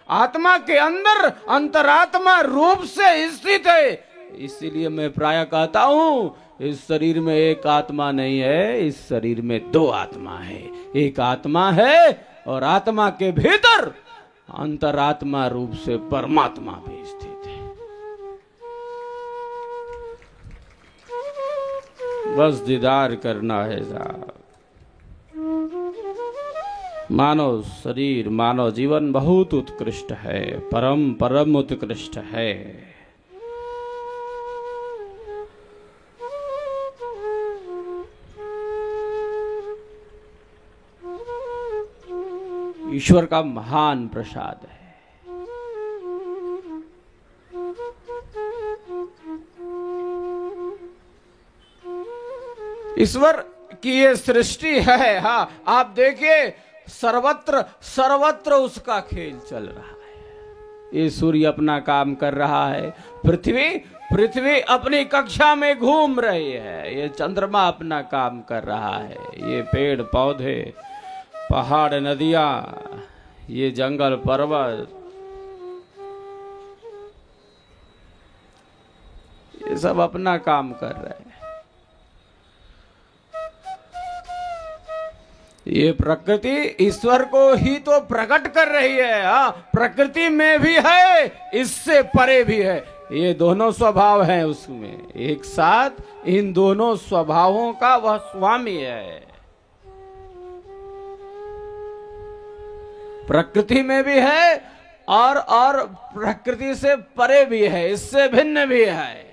आत्मा के अंदर अंतरात्मा रूप से स्थित है। इसीलिए मैं प्रायः कहता हूं इस शरीर में एक आत्मा नहीं है, इस शरीर में दो आत्मा है। एक आत्मा है और आत्मा के भीतर अंतरात्मा रूप से परमात्मा भी स्थित है। बस दीदार करना है साहब। मानव शरीर, मानव जीवन बहुत उत्कृष्ट है, परम परम उत्कृष्ट है। ईश्वर का महान प्रसाद है। ईश्वर की ये सृष्टि है। हाँ, आप देखिए सर्वत्र सर्वत्र उसका खेल चल रहा है। ये सूर्य अपना काम कर रहा है, पृथ्वी अपनी कक्षा में घूम रही है, ये चंद्रमा अपना काम कर रहा है, ये पेड़ पौधे, पहाड़, नदियां, ये जंगल पर्वत, ये सब अपना काम कर रहे हैं। ये प्रकृति ईश्वर को ही तो प्रकट कर रही है। हाँ, प्रकृति में भी है, इससे परे भी है। ये दोनों स्वभाव हैं उसमें, एक साथ इन दोनों स्वभावों का वह स्वामी है। प्रकृति में भी है और प्रकृति से परे भी है, इससे भिन्न भी है।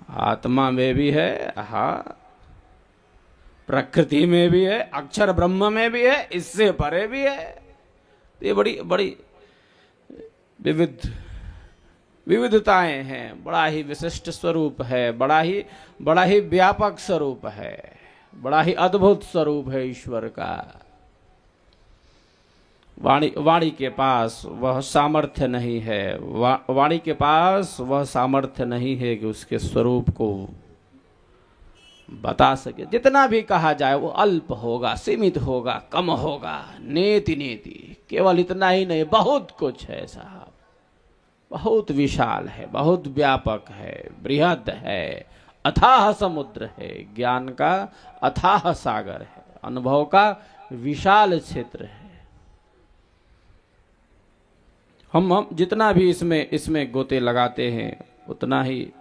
आत्मा में भी है, हाँ, प्रकृति में भी है, अक्षर ब्रह्म में भी है, इससे परे भी है। ये बड़ी बड़ी विविधताएं हैं। बड़ा ही विशिष्ट स्वरूप है, बड़ा ही व्यापक स्वरूप है, बड़ा ही अद्भुत स्वरूप है ईश्वर का। वाणी के पास वह सामर्थ्य नहीं है, वाणी के पास वह सामर्थ्य नहीं है कि उसके स्वरूप को बता सके। जितना भी कहा जाए वो अल्प होगा, सीमित होगा, कम होगा, नेति नेति। केवल इतना ही नहीं, बहुत कुछ है साहब, बहुत विशाल है, बहुत व्यापक है, बृहद है, अथाह समुद्र है, ज्ञान का अथाह सागर है, अनुभव का विशाल क्षेत्र है। हम जितना भी इसमें गोते लगाते हैं उतना ही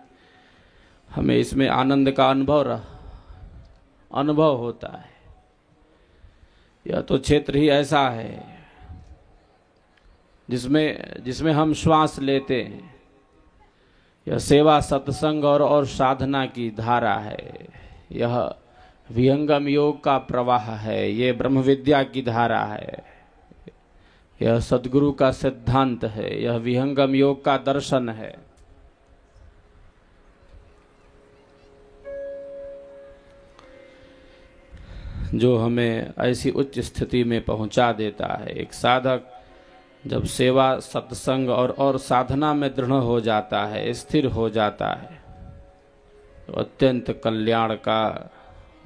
हमें इसमें आनंद का अनुभव होता है। यह तो क्षेत्र ही ऐसा है जिसमें हम श्वास लेते हैं। यह सेवा, सत्संग और साधना की धारा है। यह विहंगम योग का प्रवाह है, ये ब्रह्म विद्या की धारा है, यह सद्गुरु का सिद्धांत है, यह विहंगम योग का दर्शन है। जो हमें ऐसी उच्च स्थिति में पहुंचा देता है। एक साधक जब सेवा, सत्संग और साधना में दृढ़ हो जाता है, स्थिर हो जाता है, तो अत्यंत कल्याण का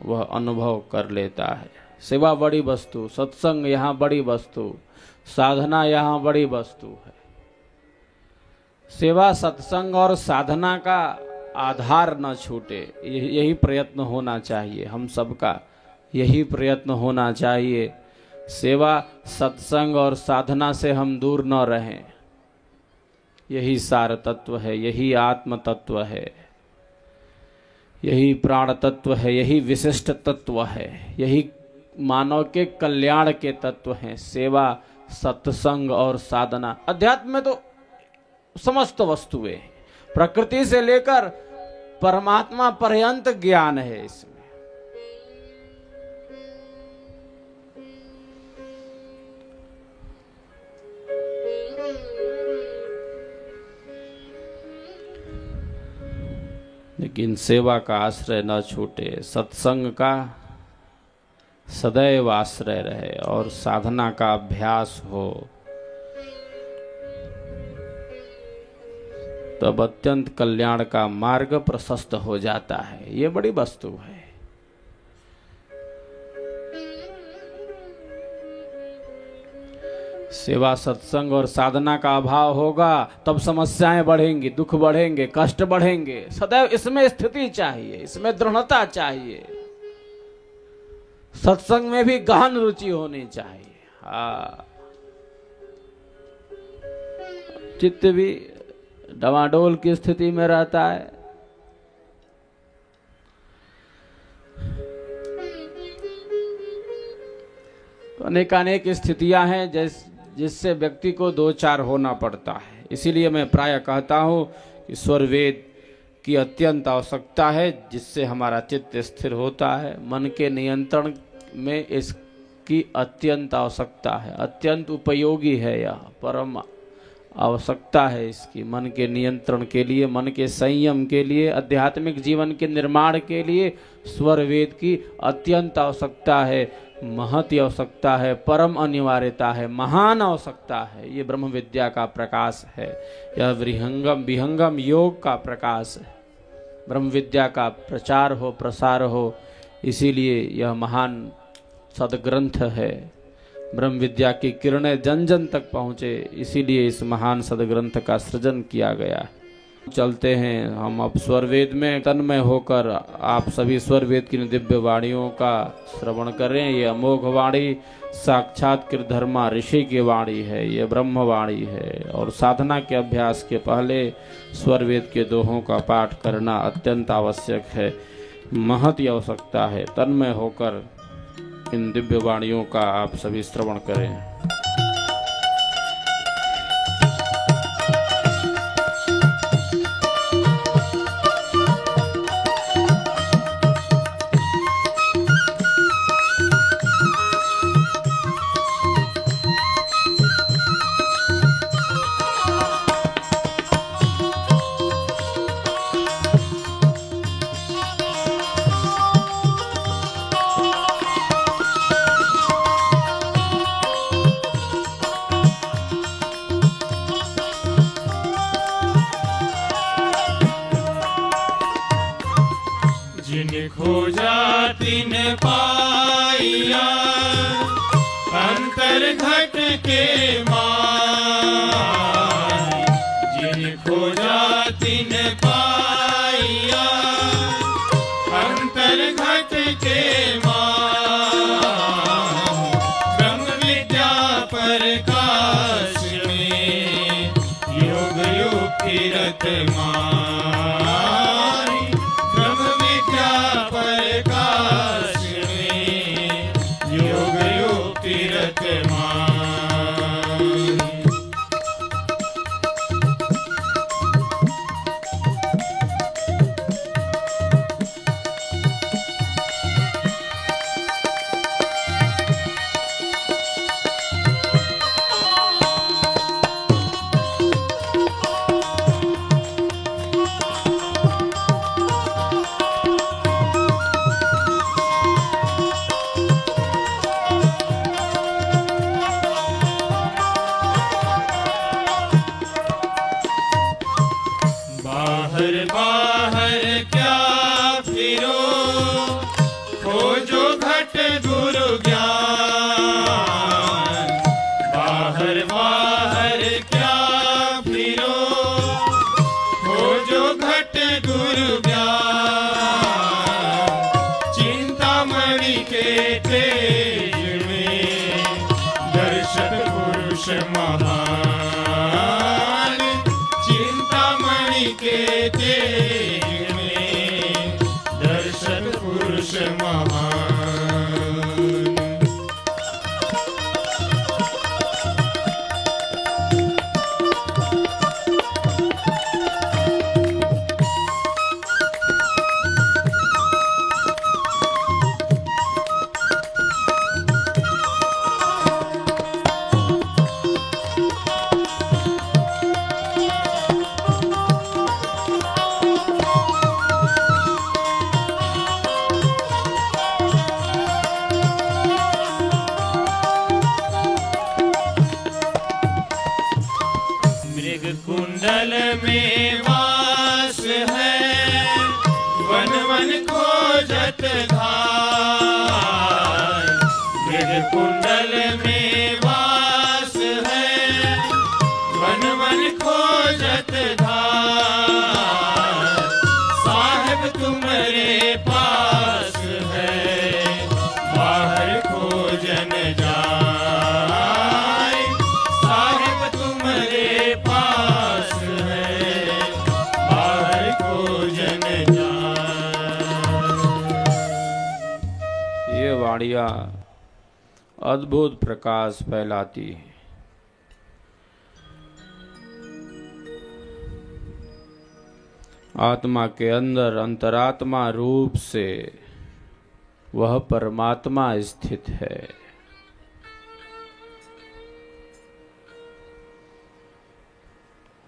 वह अनुभव कर लेता है। सेवा बड़ी वस्तु, सत्संग यहाँ बड़ी वस्तु, साधना यहाँ बड़ी वस्तु है। सेवा, सत्संग और साधना का आधार न छूटे, यही प्रयत्न होना चाहिए हम सबका, यही प्रयत्न होना चाहिए। सेवा, सत्संग और साधना से हम दूर न रहें, यही सार तत्व है, यही आत्म तत्व है, यही प्राण तत्व है, यही विशिष्ट तत्व है, यही मानव के कल्याण के तत्व हैं। सेवा, सत्संग और साधना। अध्यात्म में तो समस्त वस्तुएं, प्रकृति से लेकर परमात्मा पर्यंत ज्ञान है इसमें। लेकिन सेवा का आश्रय न छूटे, सत्संग का सदैव आश्रय रहे और साधना का अभ्यास हो, तब अत्यंत कल्याण का मार्ग प्रशस्त हो जाता है। ये बड़ी वस्तु है। सेवा सत्संग और साधना का अभाव होगा तब समस्याएं बढ़ेंगी, दुख बढ़ेंगे, कष्ट बढ़ेंगे। सदैव इसमें स्थिति चाहिए, इसमें दृढ़ता चाहिए, सत्संग में भी गहन रुचि होनी चाहिए। हाँ, चित्त भी डवाडोल की स्थिति में रहता है। तो अनेकानेक स्थितियां हैं जिससे व्यक्ति को दो चार होना पड़ता है। इसीलिए मैं प्रायः कहता हूं कि स्वर वेद की अत्यंत आवश्यकता है, जिससे हमारा चित्त स्थिर होता है। मन के नियंत्रण में इसकी अत्यंत आवश्यकता है, अत्यंत उपयोगी है, यह परम आवश्यकता है इसकी, मन के नियंत्रण के लिए, मन के संयम के लिए, आध्यात्मिक जीवन के निर्माण के लिए स्वर वेद की अत्यंत आवश्यकता है, महती आवश्यकता है, परम अनिवार्यता है, महान आवश्यकता है। ये ब्रह्म विद्या का प्रकाश है, यह विहंगम योग का प्रकाश है। ब्रह्म विद्या का प्रचार हो, प्रसार हो, इसीलिए यह महान सदग्रंथ है। ब्रह्म विद्या की किरणें जन जन तक पहुँचे, इसीलिए इस महान सदग्रंथ का सृजन किया गया है। चलते हैं हम अब स्वर वेद में तन्मय होकर। आप सभी स्वर वेद की दिव्य वाणियों का श्रवण करें। ये अमोघ वाणी साक्षात कृधर्मा ऋषि की वाणी है, ये ब्रह्म वाणी है। और साधना के अभ्यास के पहले स्वर वेद के दोहों का पाठ करना अत्यंत आवश्यक है, महती आवश्यकता है। तन्मय होकर इन दिव्य वाणियों का आप सभी श्रवण करें। खोजा तिन पाइया अंतर घट के मान, जिन खोजा तिन पाइया अंतर घट के मान। ब्रह्म विद्या प्रकाश में योग युक्ति रतमान, महान चिंतामणि के तेज में दर्शन पुरुष महान। कुंडल में वास है वन वन खोजत धार, मृग कुंडल में वास है वाणियां अद्भुत प्रकाश फैलाती हैं। आत्मा के अंदर अंतरात्मा रूप से वह परमात्मा स्थित है।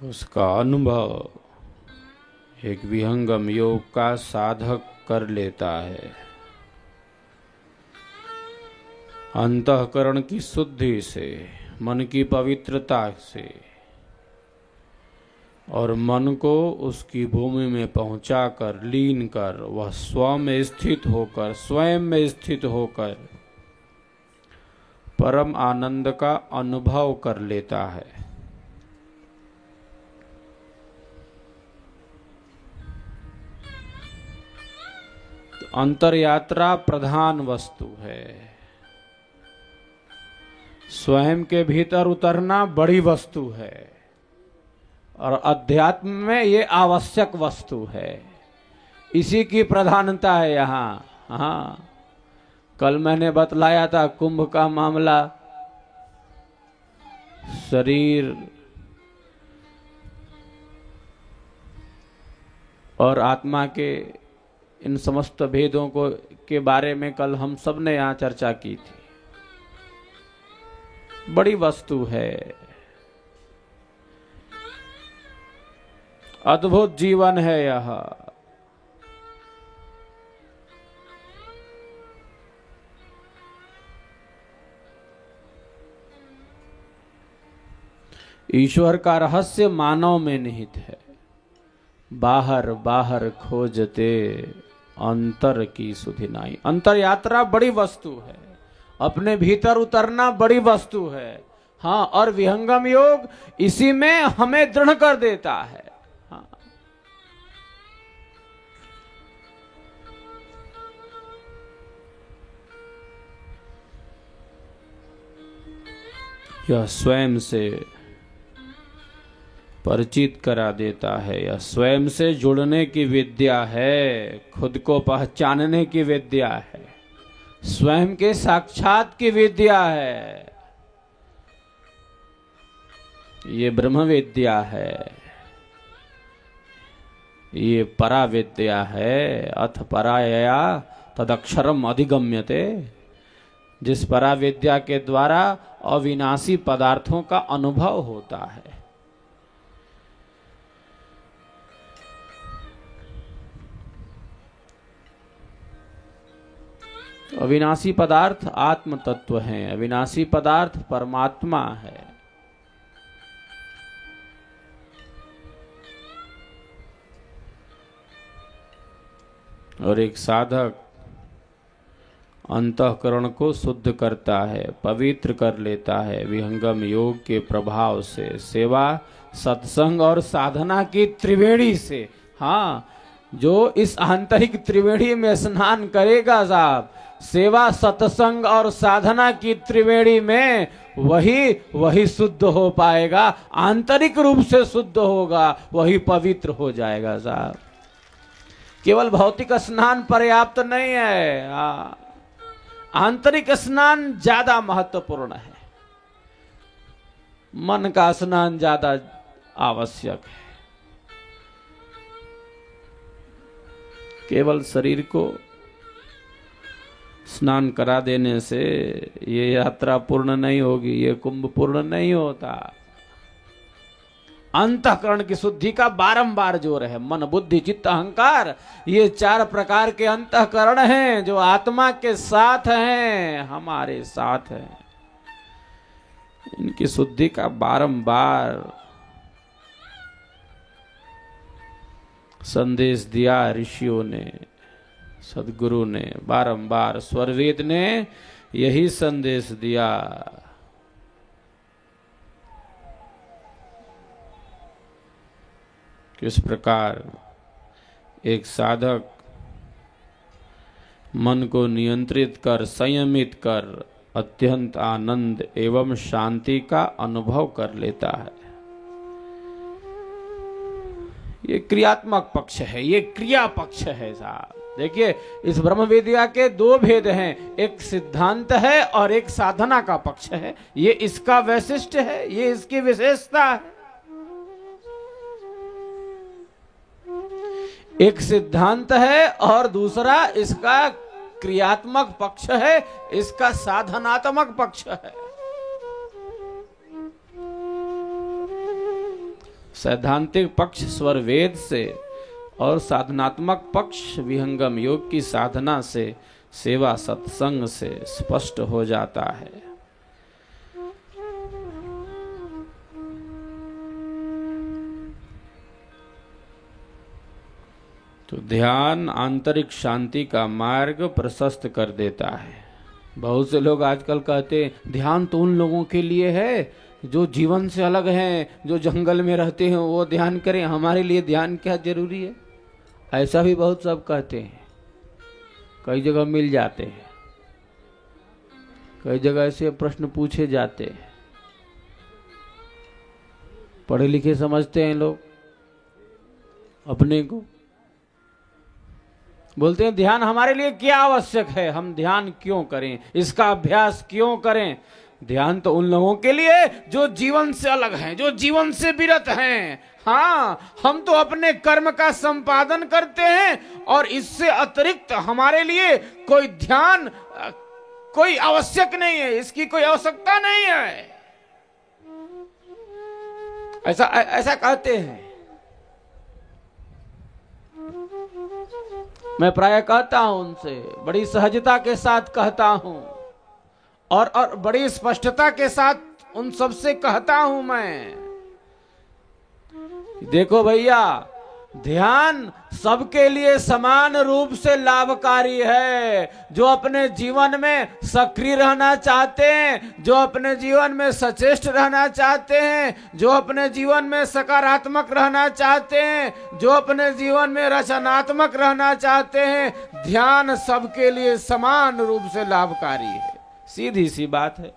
उसका अनुभव एक विहंगम योग का साधक कर लेता है। अंतःकरण की शुद्धि से, मन की पवित्रता से और मन को उसकी भूमि में पहुंचाकर लीन कर वह स्वयं में स्थित होकर परम आनंद का अनुभव कर लेता है। तो अंतरयात्रा प्रधान वस्तु है। स्वयं के भीतर उतरना बड़ी वस्तु है और अध्यात्म में ये आवश्यक वस्तु है। इसी की प्रधानता है यहाँ। हाँ, कल मैंने बतलाया था कुंभ का मामला। शरीर और आत्मा के इन समस्त भेदों को के बारे में कल हम सब ने यहाँ चर्चा की थी। बड़ी वस्तु है, अद्भुत जीवन है यह। ईश्वर का रहस्य मानव में निहित है। बाहर बाहर खोजते अंतर की सुधि नाई। अंतर यात्रा बड़ी वस्तु है, अपने भीतर उतरना बड़ी वस्तु है। हाँ, और विहंगम योग इसी में हमें दृढ़ कर देता है। हाँ, यह स्वयं से परिचित करा देता है। यह स्वयं से जुड़ने की विद्या है, खुद को पहचानने की विद्या है, स्वयं के साक्षात की विद्या है। ये ब्रह्म विद्या है, ये परा विद्या है। अथ परायया तदक्षरम अधिगम्यते। जिस परा विद्या के द्वारा अविनाशी पदार्थों का अनुभव होता है। अविनाशी पदार्थ आत्म तत्व हैं, अविनाशी पदार्थ परमात्मा है। और एक साधक अंतःकरण को शुद्ध करता है, पवित्र कर लेता है विहंगम योग के प्रभाव से, सेवा, सत्संग और साधना की त्रिवेणी से। हाँ, जो इस आंतरिक त्रिवेणी में स्नान करेगा साहब, सेवा, सत्संग और साधना की त्रिवेणी में, वही शुद्ध हो पाएगा, आंतरिक रूप से शुद्ध होगा, वही पवित्र हो जाएगा साहब। केवल भौतिक स्नान पर्याप्त नहीं है। आंतरिक स्नान ज्यादा महत्वपूर्ण है। मन का स्नान ज्यादा आवश्यक है। केवल शरीर को स्नान करा देने से ये यात्रा पूर्ण नहीं होगी, ये कुंभ पूर्ण नहीं होता। अंतःकरण की शुद्धि का बारंबार जोर है। मन, बुद्धि, चित्त, अहंकार, ये 4 प्रकार के अंतःकरण हैं जो आत्मा के साथ हैं, हमारे साथ हैं। इनकी शुद्धि का बारंबार संदेश दिया ऋषियों ने, सदगुरु ने, बारंबार स्वरवेद ने यही संदेश दिया। किस प्रकार एक साधक मन को नियंत्रित कर, संयमित कर अत्यंत आनंद एवं शांति का अनुभव कर लेता है। ये क्रियात्मक पक्ष है, ये क्रिया पक्ष है साहब। देखिए, इस ब्रह्म विद्या के दो भेद हैं, एक सिद्धांत है और एक साधना का पक्ष है। ये इसका वैशिष्ट है, ये इसकी विशेषता है। एक सिद्धांत है और दूसरा इसका क्रियात्मक पक्ष है, इसका साधनात्मक पक्ष है। सैद्धांतिक पक्ष स्वर वेद से और साधनात्मक पक्ष विहंगम योग की साधना से, सेवा सत्संग से स्पष्ट हो जाता है। तो ध्यान आंतरिक शांति का मार्ग प्रशस्त कर देता है। बहुत से लोग आजकल कहते हैं ध्यान तो उन लोगों के लिए है जो जीवन से अलग हैं, जो जंगल में रहते हैं, वो ध्यान करें, हमारे लिए ध्यान क्या जरूरी है। ऐसा भी बहुत सब कहते हैं, कई जगह मिल जाते हैं, कई जगह ऐसे प्रश्न पूछे जाते हैं। पढ़े लिखे समझते हैं लोग अपने को, बोलते हैं ध्यान हमारे लिए क्या आवश्यक है, हम ध्यान क्यों करें, इसका अभ्यास क्यों करें। ध्यान तो उन लोगों के लिए जो जीवन से अलग हैं, जो जीवन से विरत हैं। हाँ, हम तो अपने कर्म का संपादन करते हैं और इससे अतिरिक्त हमारे लिए कोई ध्यान कोई आवश्यक नहीं है, इसकी कोई आवश्यकता नहीं है, ऐसा कहते हैं। मैं प्रायः कहता हूं उनसे, बड़ी सहजता के साथ कहता हूं और बड़ी स्पष्टता के साथ उन सबसे कहता हूं मैं, देखो भैया, ध्यान सबके लिए समान रूप से लाभकारी है। जो अपने जीवन में सक्रिय रहना चाहते हैं, जो अपने जीवन में सचेष्ट रहना चाहते हैं, जो अपने जीवन में सकारात्मक रहना चाहते हैं, जो अपने जीवन में रचनात्मक रहना चाहते हैं, ध्यान सबके लिए समान रूप से लाभकारी है। सीधी सी बात है।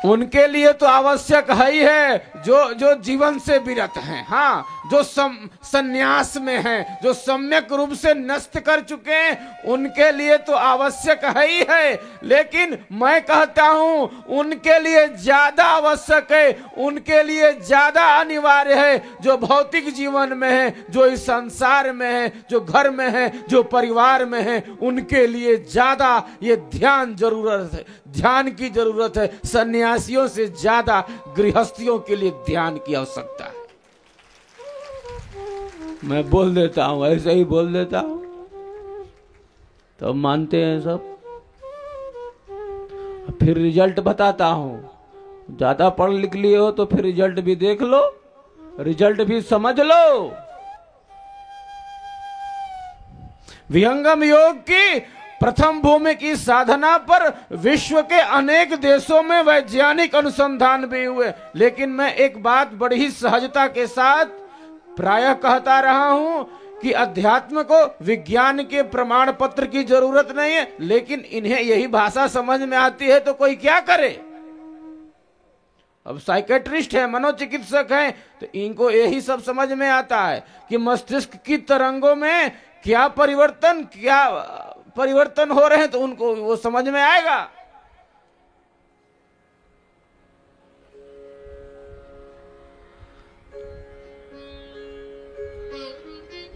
उनके लिए तो आवश्यक है ही है जो जीवन से विरत हैं, हाँ, जो संन्यास में हैं, जो सम्यक रूप से नष्ट कर चुके हैं, उनके लिए तो आवश्यक है ही है। लेकिन मैं कहता हूं उनके लिए ज्यादा आवश्यक है, उनके लिए ज्यादा अनिवार्य है, जो भौतिक जीवन में है, जो इस संसार में है, जो घर में है, जो परिवार में है, उनके लिए ज्यादा ये ध्यान जरूरत है, ध्यान की जरूरत है। सन्यासियों से ज्यादा गृहस्थियों के लिए ध्यान की आवश्यकता है। मैं बोल देता हूं, ऐसे ही बोल देता हूं, तो मानते हैं सब। फिर रिजल्ट बताता हूं। ज्यादा पढ़ लिख लिए हो तो फिर रिजल्ट भी देख लो, रिजल्ट भी समझ लो। विहंगम योग की प्रथम भूमि की साधना पर विश्व के अनेक देशों में वैज्ञानिक अनुसंधान भी हुए। लेकिन मैं एक बात बड़ी ही सहजता के साथ प्रायः कहता रहा हूं कि अध्यात्म को विज्ञान के प्रमाण पत्र की जरूरत नहीं है, लेकिन इन्हें यही भाषा समझ में आती है तो कोई क्या करे। अब साइकेट्रिस्ट है, मनोचिकित्सक हैं, तो इनको यही सब समझ में आता है कि मस्तिष्क की तरंगों में क्या परिवर्तन हो रहे हैं, तो उनको वो समझ में आएगा।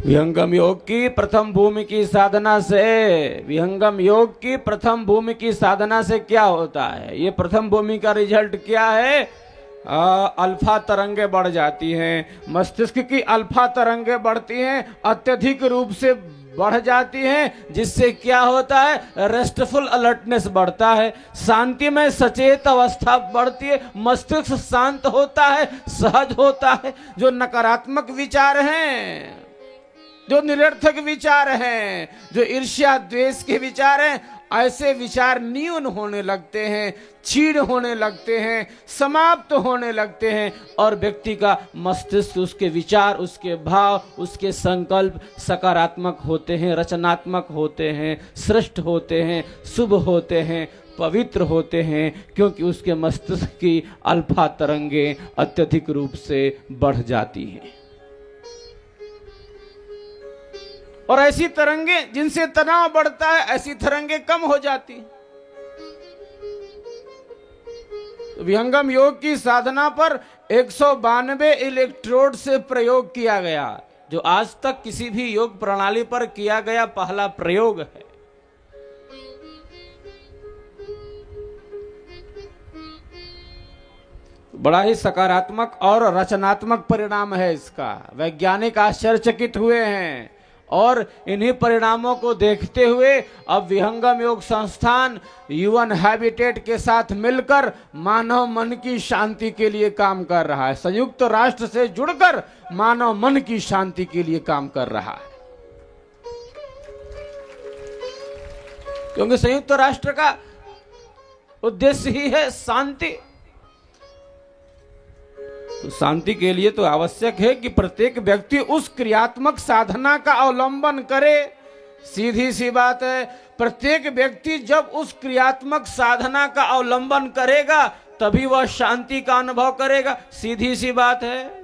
विहंगम योग की प्रथम भूमि की साधना से, विहंगम योग की प्रथम भूमि की साधना से क्या होता है? ये प्रथम भूमि का रिजल्ट क्या है? अल्फा तरंगे बढ़ जाती हैं, मस्तिष्क की अल्फा तरंगे बढ़ती हैं, अत्यधिक रूप से बढ़ जाती हैं, जिससे क्या होता है? रेस्टफुल अलर्टनेस बढ़ता है, शांति में सचेत अवस्था बढ़ती है, मस्तिष्क शांत होता है, सहज होता है। जो नकारात्मक विचार हैं, जो निरर्थक विचार हैं, जो ईर्ष्या द्वेष के विचार हैं, ऐसे विचार न्यून होने लगते हैं, क्षीण होने लगते हैं, समाप्त होने लगते हैं, और व्यक्ति का मस्तिष्क, उसके विचार, उसके भाव, उसके संकल्प सकारात्मक होते हैं, रचनात्मक होते हैं, श्रेष्ठ होते हैं, शुभ होते हैं, पवित्र होते हैं, क्योंकि उसके मस्तिष्क की अल्फा तरंगे अत्यधिक रूप से बढ़ जाती हैं। और ऐसी तरंगे जिनसे तनाव बढ़ता है, ऐसी तरंगे कम हो जाती। विहंगम योग की साधना पर 192 इलेक्ट्रोड से प्रयोग किया गया, जो आज तक किसी भी योग प्रणाली पर किया गया पहला प्रयोग है। बड़ा ही सकारात्मक और रचनात्मक परिणाम है इसका। वैज्ञानिक आश्चर्यचकित हुए हैं और इन्हीं परिणामों को देखते हुए अब विहंगम योग संस्थान यूएन हैबिटेट के साथ मिलकर मानव मन की शांति के लिए काम कर रहा है। संयुक्त राष्ट्र से जुड़कर मानव मन की शांति के लिए काम कर रहा है, क्योंकि संयुक्त राष्ट्र का उद्देश्य ही है शांति। तो शांति के लिए तो आवश्यक है कि प्रत्येक व्यक्ति उस क्रियात्मक साधना का अवलंबन करे। सीधी सी बात है, प्रत्येक व्यक्ति जब उस क्रियात्मक साधना का अवलंबन करेगा तभी वह शांति का अनुभव करेगा। सीधी सी बात है।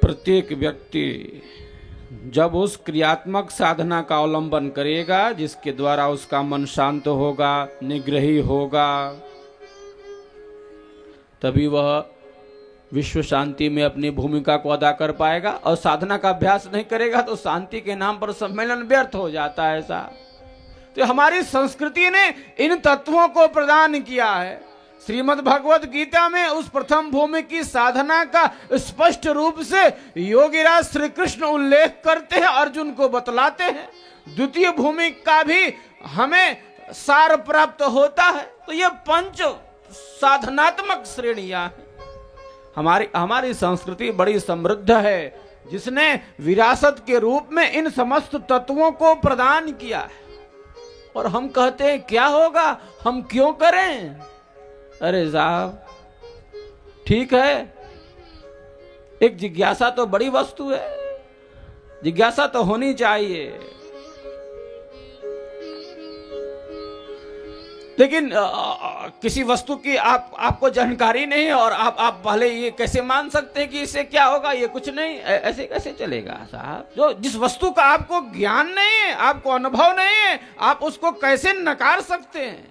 प्रत्येक व्यक्ति जब उस क्रियात्मक साधना का अवलंबन करेगा जिसके द्वारा उसका मन शांत होगा, निग्रही होगा, तभी वह विश्व शांति में अपनी भूमिका को अदा कर पाएगा। और साधना का अभ्यास नहीं करेगा तो शांति के नाम पर सम्मेलन व्यर्थ हो जाता है साहब। तो हमारी संस्कृति ने इन तत्वों को प्रदान किया है। श्रीमद् भगवत गीता में उस प्रथम भूमि की साधना का स्पष्ट रूप से योगीराज श्री कृष्ण उल्लेख करते हैं, अर्जुन को बतलाते हैं। द्वितीय भूमि का भी हमें सार प्राप्त होता है। तो ये पंच साधनात्मक श्रेणियां हैं। हमारी संस्कृति बड़ी समृद्ध है, जिसने विरासत के रूप में इन समस्त तत्वों को प्रदान किया है। और हम कहते हैं क्या होगा, हम क्यों करें? अरे साहब ठीक है, एक जिज्ञासा तो बड़ी वस्तु है, जिज्ञासा तो होनी चाहिए। लेकिन किसी वस्तु की आपको जानकारी नहीं है और आप पहले ये कैसे मान सकते हैं कि इससे क्या होगा? ये कुछ नहीं, ऐसे कैसे चलेगा साहब? जिस वस्तु का आपको ज्ञान नहीं है, आपको अनुभव नहीं है, आप उसको कैसे नकार सकते हैं?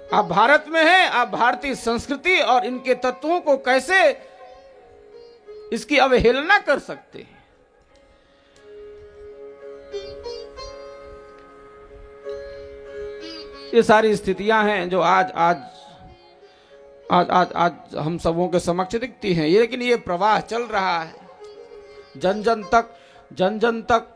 आप भारत में हैं, आप भारतीय संस्कृति और इनके तत्वों को कैसे इसकी अवहेलना कर सकते हैं? ये सारी स्थितियां हैं जो आज हम सबों के समक्ष दिखती हैं। ये लेकिन ये प्रवाह चल रहा है, जन जन तक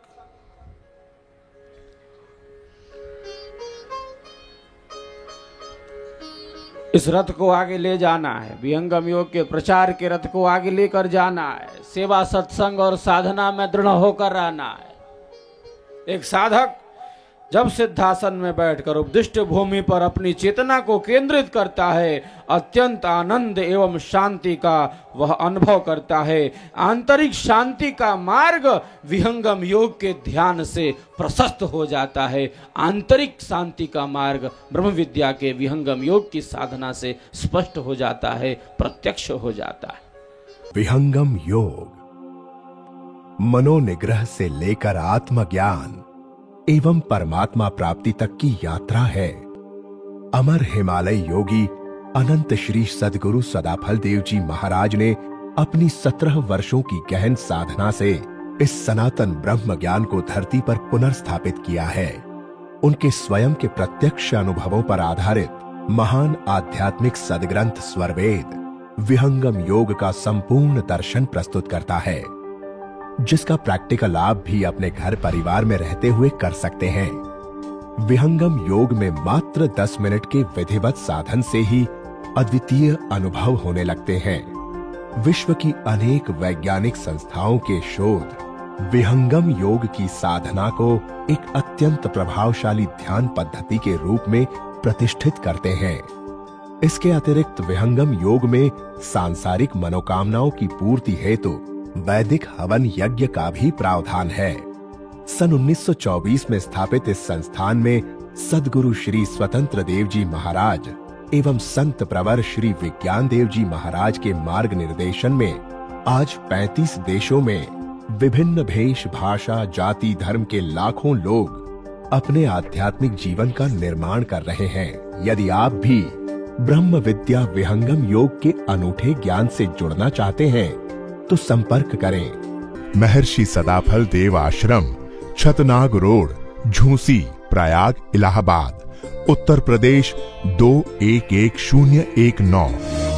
इस रथ को आगे ले जाना है। विहंगम योग के प्रचार के रथ को आगे लेकर जाना है। सेवा, सत्संग और साधना में दृढ़ होकर रहना है। एक साधक जब सिद्धासन में बैठकर उपदिष्ट भूमि पर अपनी चेतना को केंद्रित करता है, अत्यंत आनंद एवं शांति का वह अनुभव करता है। आंतरिक शांति का मार्ग विहंगम योग के ध्यान से प्रशस्त हो जाता है। आंतरिक शांति का मार्ग ब्रह्म विद्या के विहंगम योग की साधना से स्पष्ट हो जाता है, प्रत्यक्ष हो जाता है। विहंगम योग मनोनिग्रह से लेकर आत्मज्ञान एवं परमात्मा प्राप्ति तक की यात्रा है। अमर हिमालय योगी अनंत श्री सद्गुरु सदाफल देव जी महाराज ने अपनी 17 वर्षों की गहन साधना से इस सनातन ब्रह्म ज्ञान को धरती पर पुनर्स्थापित किया है। उनके स्वयं के प्रत्यक्ष अनुभवों पर आधारित महान आध्यात्मिक सदग्रंथ स्वरवेद विहंगम योग का संपूर्ण दर्शन प्रस्तुत करता है, जिसका प्रैक्टिकल आप भी अपने घर परिवार में रहते हुए कर सकते हैं। विहंगम योग में मात्र 10 मिनट के विधिवत साधन से ही अद्वितीय अनुभव होने लगते हैं। विश्व की अनेक वैज्ञानिक संस्थाओं के शोध विहंगम योग की साधना को एक अत्यंत प्रभावशाली ध्यान पद्धति के रूप में प्रतिष्ठित करते हैं। इसके अतिरिक्त विहंगम योग में सांसारिक मनोकामनाओं की पूर्ति हेतु वैदिक हवन यज्ञ का भी प्रावधान है। सन 1924 में स्थापित इस संस्थान में सद्गुरु श्री स्वतंत्र देव जी महाराज एवं संत प्रवर श्री विज्ञान देव जी महाराज के मार्ग निर्देशन में आज 35 देशों में विभिन्न भेष, भाषा, जाति, धर्म के लाखों लोग अपने आध्यात्मिक जीवन का निर्माण कर रहे हैं। यदि आप भी ब्रह्म विद्या विहंगम योग के अनूठे ज्ञान से जुड़ना चाहते हैं तो संपर्क करें। महर्षि सदाफल देव आश्रम, छतनाग रोड, झूसी, प्रयाग, इलाहाबाद, उत्तर प्रदेश 211019।